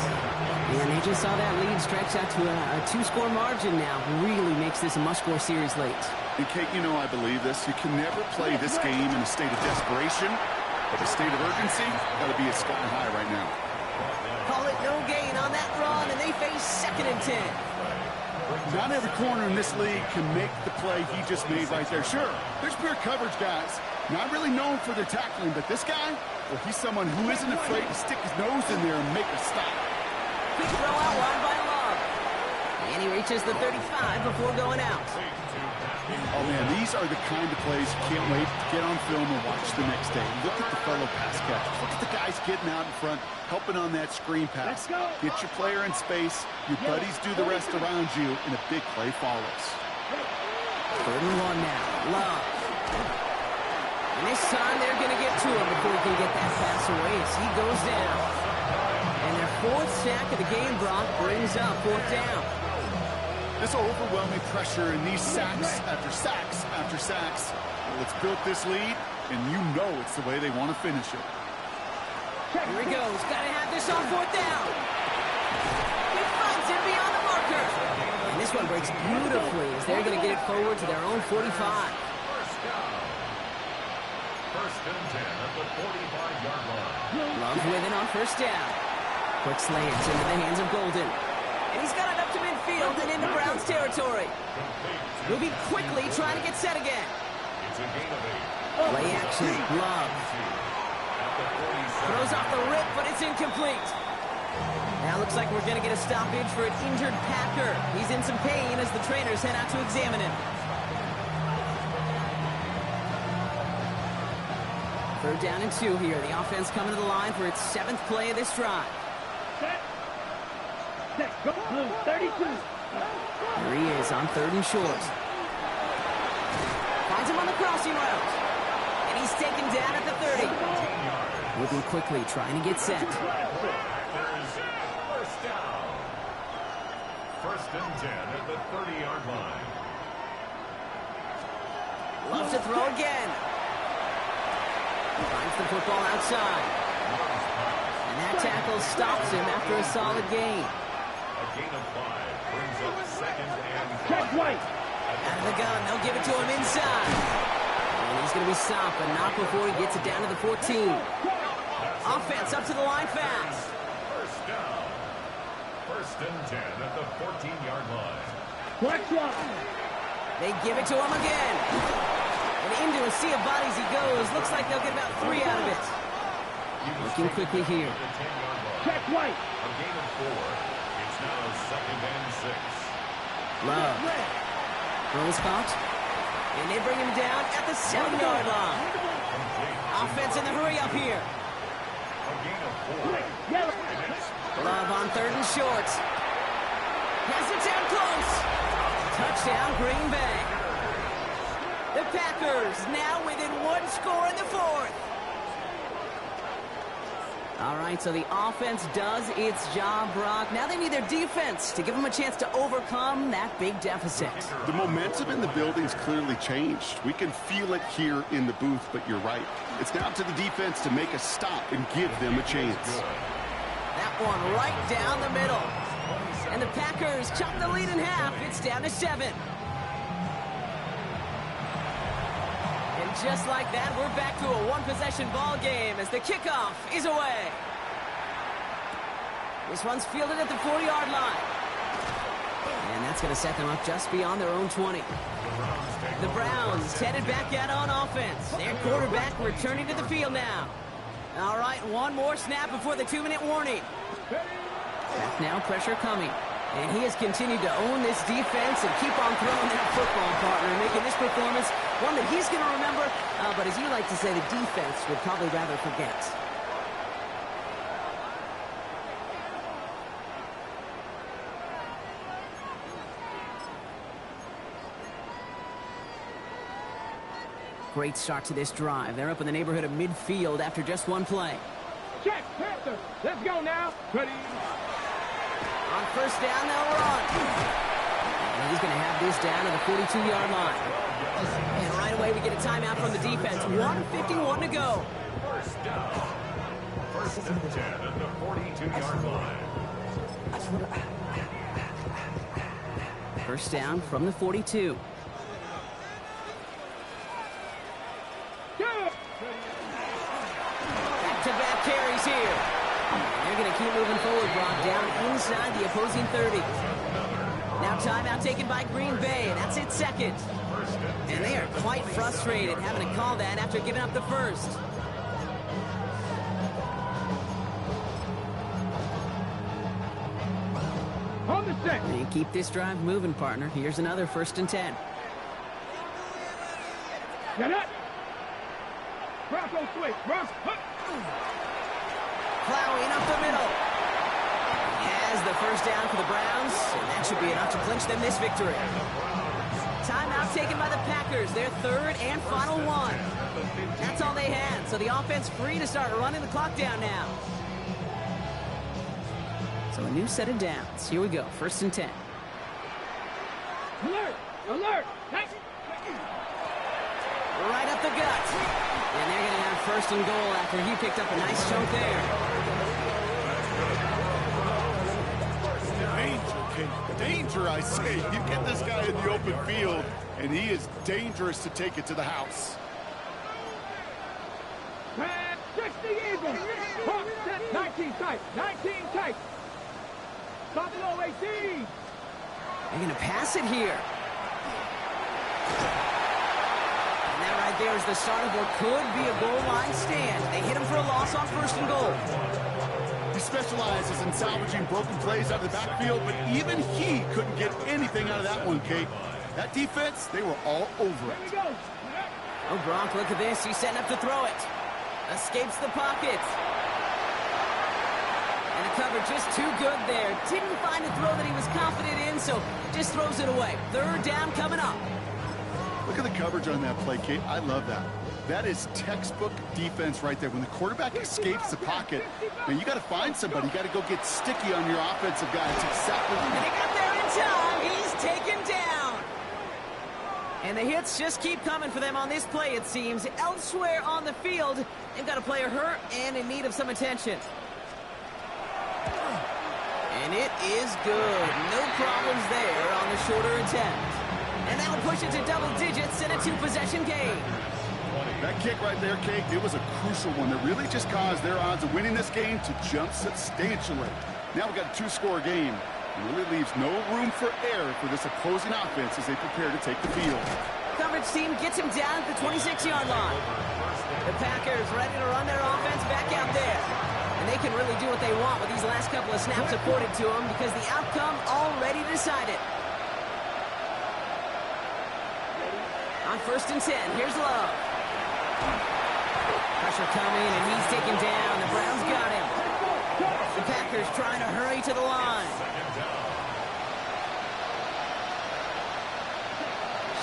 And they just saw that lead stretch out to a 2-score margin now. Really makes this a must-score series late. And Kate, you know I believe this. You can never play this game in a state of desperation, but the state of urgency got to be a sky high right now. Call it no gain on that run, and they face 2nd and 10. Not every corner in this league can make the play he just made right there. Sure, there's pure coverage guys. Not really known for their tackling, but this guy, well, he's someone who isn't afraid to stick his nose in there and make a stop. Quick throw out wide by Love. And he reaches the 35 before going out. Oh, man, these are the kind of plays you can't wait to get on film and watch the next day. Look at the fellow pass catchers. Look at the guys getting out in front, helping on that screen pass. Get your player in space. Your buddies do the rest around you, and a big play follows. 3rd and 1 now. Love. And this time they're going to get to him before he can get that pass away as he goes down. And their 4th sack of the game, Brock, brings up 4th down. This overwhelming pressure and these sacks after sacks after sacks. Well, it's built this lead, and you know it's the way they want to finish it. Here he goes. Got to have this on 4th down. He finds him beyond the marker. And this one breaks beautifully as they're going to get it forward to their own 45. First and 10 at the 45-yard line. Love with it on 1st down. Quick slants into the hands of Golden. And he's got it up to midfield and into Browns territory. Moving quickly, trying to get set again. It's a gain of 8. Play action. Love. Throws off the rip, but it's incomplete. Now looks like we're going to get a stoppage for an injured Packer. He's in some pain as the trainers head out to examine him. 3rd down and 2 here. The offense coming to the line for its 7th play of this drive. Go blue, 32. Here he is on 3rd and short. Finds him on the crossing route. And he's taken down at the 30. Moving quickly, trying to get set. First down. 1st and 10 at the 30-yard line. Loves to throw again. Finds the football outside. And that tackle stops him after a solid gain. A gain of 5 brings up 2nd and 5. Check White. Out of the gun, they'll give it to him inside. And he's going to be stopped, but not before he gets it down to the 14. Offense up to the line fast. First and 10 at the 14-yard line. Watch out. They give it to him again. And into a sea of bodies he goes. Looks like they'll get about 3 out of it. Looking quickly here. Check White. A gain of 4. It's now second and 6. Love. Throws caught. And they bring him down at the 7-yard line. Offense in the hurry up here. A gain of 4. Love on 3rd and short. Has it down close. Touchdown, Green Bay. The Packers now within 1 score in the 4th. All right, so the offense does its job, Brock. Now they need their defense to give them a chance to overcome that big deficit. The momentum in the building's clearly changed. We can feel it here in the booth, but you're right. It's now to the defense to make a stop and give them a chance. That one right down the middle. And the Packers chop the lead in half. It's down to 7. And just like that, we're back to a one-possession ball game as the kickoff is away. This one's fielded at the 4-yard line. And that's going to set them up just beyond their own 20. The Browns headed back out on offense. Their quarterback returning to the field now. All right, one more snap before the 2-minute warning. Back now, pressure coming. And he has continued to own this defense and keep on throwing that football, partner, making this performance one that he's going to remember, but as you like to say, the defense would probably rather forget. Great start to this drive. They're up in the neighborhood of midfield after just one play. Check, Panther. Let's go now. Ready. On first down, they'll run. And he's going to have this down to the 42-yard line. And right away, we get a timeout from the defense. 1:51 to go. First down. First and 10 at the 42-yard line. First down from the 42. Back-to-back carries here. They're going to keep moving forward, Brock, down inside the opposing 30. Now timeout taken by Green Bay, and that's its second. And they are quite frustrated having to call that after giving up the first. On the set. And keep this drive moving, partner. Here's another 1st and 10. Get up. Bronco switch. Bronco. Plowing up the middle. Has the first down for the Browns, and that should be enough to clinch them this victory. Timeout taken by the Packers, their 3rd and final one. That's all they had, so the offense free to start running the clock down now. So a new set of downs. Here we go, 1st and 10. Alert! Alert! Right up the gut. And they're going to have 1st and goal after he picked up a nice chunk there. Danger, King. Danger, I say. You get this guy in the open field, and he is dangerous to take it to the house. 60 Eagles. 19 tight. 19 tight. Buffalo 18. They're going to pass it here. And that right there is the start of what could be a goal line stand. They hit him for a loss on 1st and goal. He specializes in salvaging broken plays out of the backfield, but even he couldn't get anything out of that one, Kate. That defense, they were all over it. Here we go. Oh, Gronk, look at this. He's setting up to throw it. Escapes the pocket. And the cover just too good there. Didn't find a throw that he was confident in, so just throws it away. 3rd down coming up. Look at the coverage on that play, Kate. I love that. That is textbook defense right there. When the quarterback escapes the pocket, man, you got to find somebody. You got to go get sticky on your offensive guy. It's exactly what And he got there in time. He's taken down. And the hits just keep coming for them on this play, it seems. Elsewhere on the field, they've got a player hurt and in need of some attention. And it is good. No problems there on the shorter attempt. And that'll push it to double digits in a 2-possession game. That kick right there, Kate, it was a crucial one that really just caused their odds of winning this game to jump substantially. Now we got a 2-score game. It really leaves no room for error for this opposing offense as they prepare to take the field. Coverage team gets him down at the 26-yard line. The Packers ready to run their offense back out there. And they can really do what they want with these last couple of snaps afforded to them because the outcome already decided. On 1st and 10, here's Love. Pressure coming, and he's taken down. The Browns got him. The Packers trying to hurry to the line.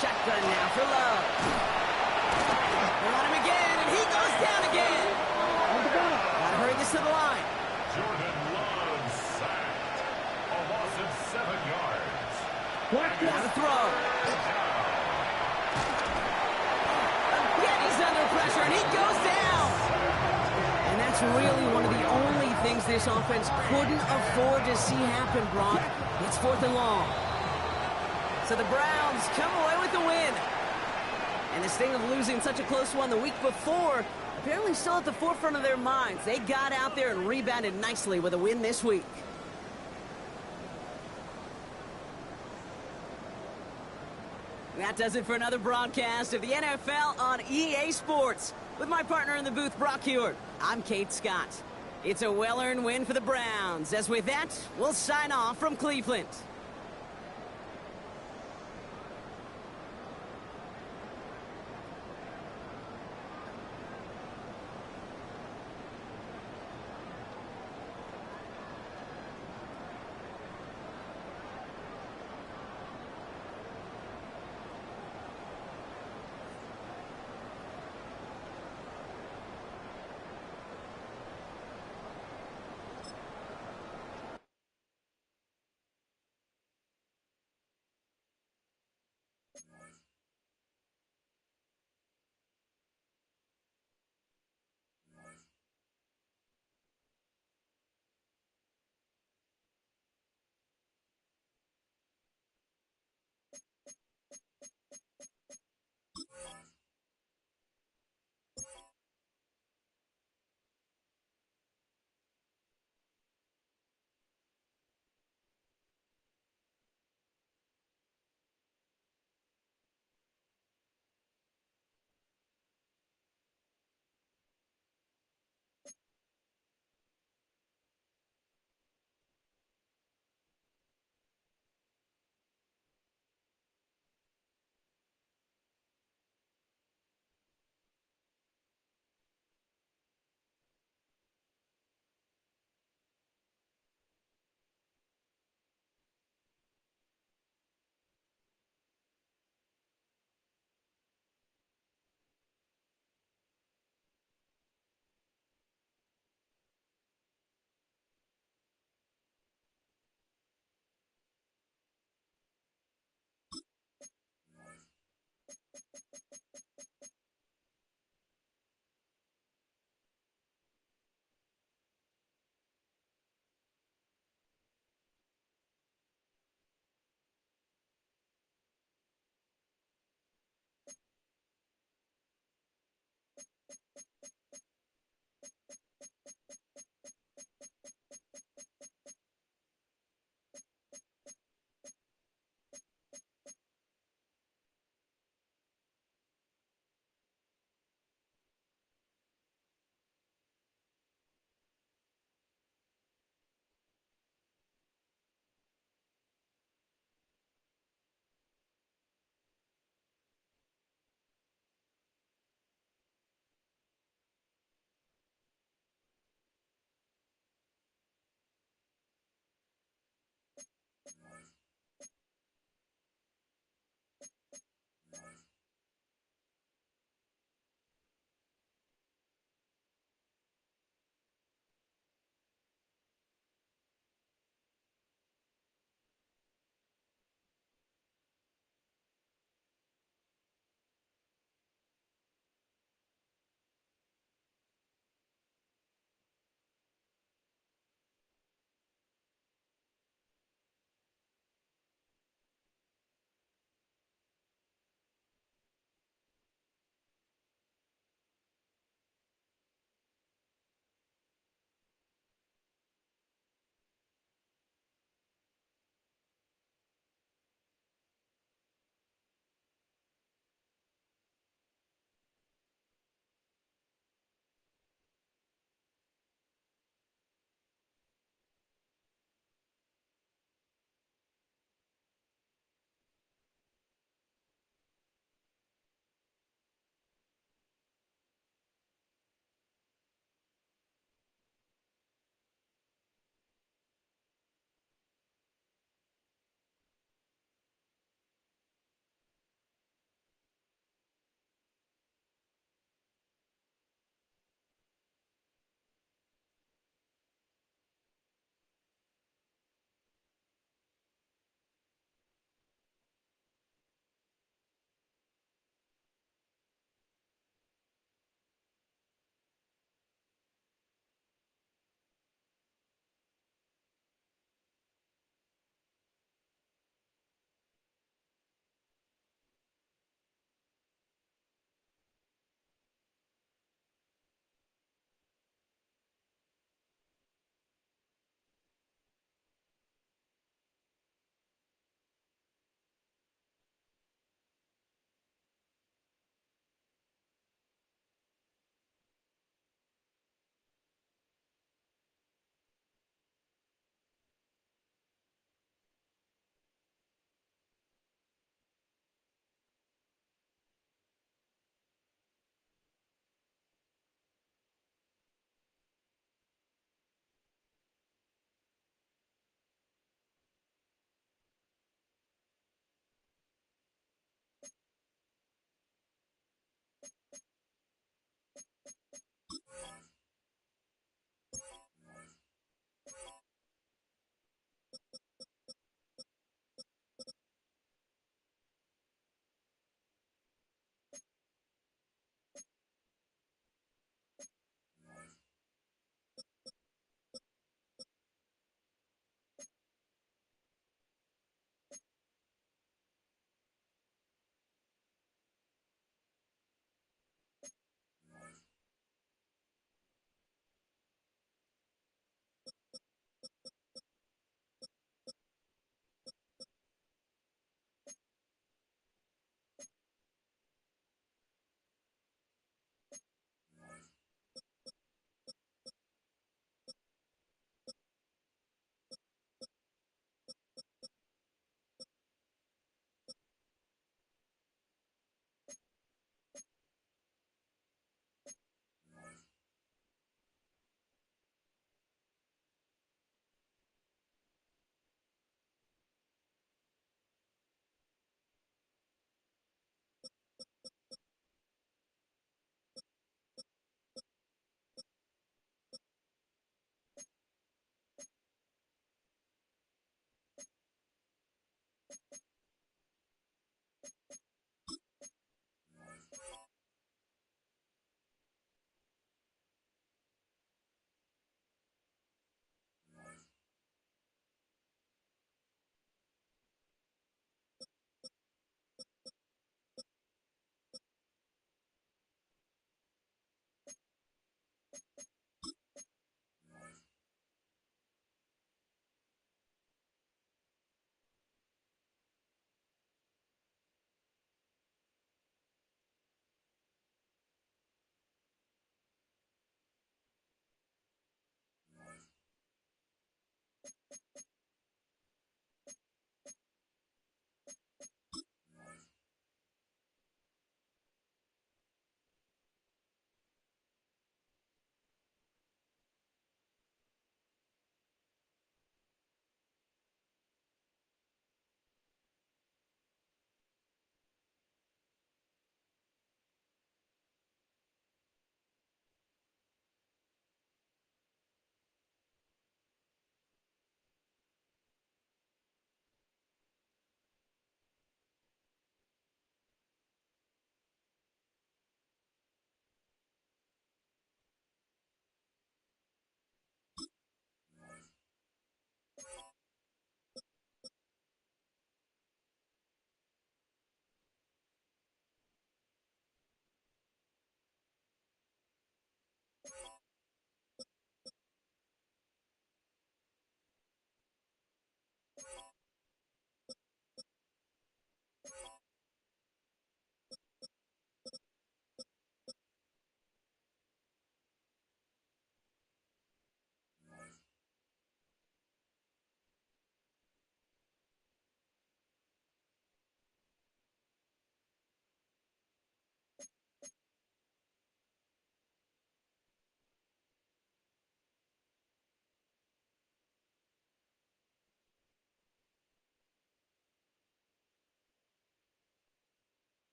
Shotgun now for Love. They want him again, and he goes down again. Gotta hurry this to the line. Jordan Love sacked. A loss of 7 yards. Now to throw. Again, he's under pressure, and he goes down. And that's really one of the only things this offense couldn't afford to see happen, Brock. It's 4th and long. So the Browns come away with the win. And this thing of losing such a close one the week before, apparently still at the forefront of their minds. They got out there and rebounded nicely with a win this week. That does it for another broadcast of the NFL on EA Sports. With my partner in the booth, Brock Hewitt, I'm Kate Scott. It's a well-earned win for the Browns. As with that, we'll sign off from Cleveland.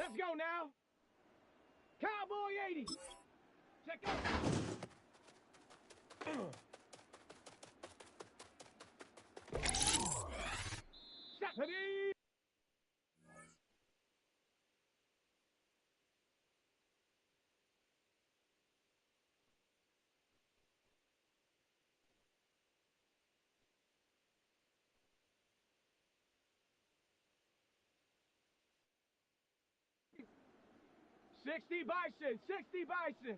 Let's go now. Cowboy 80. Check out. Stephanie. 60 Bison, 60 Bison.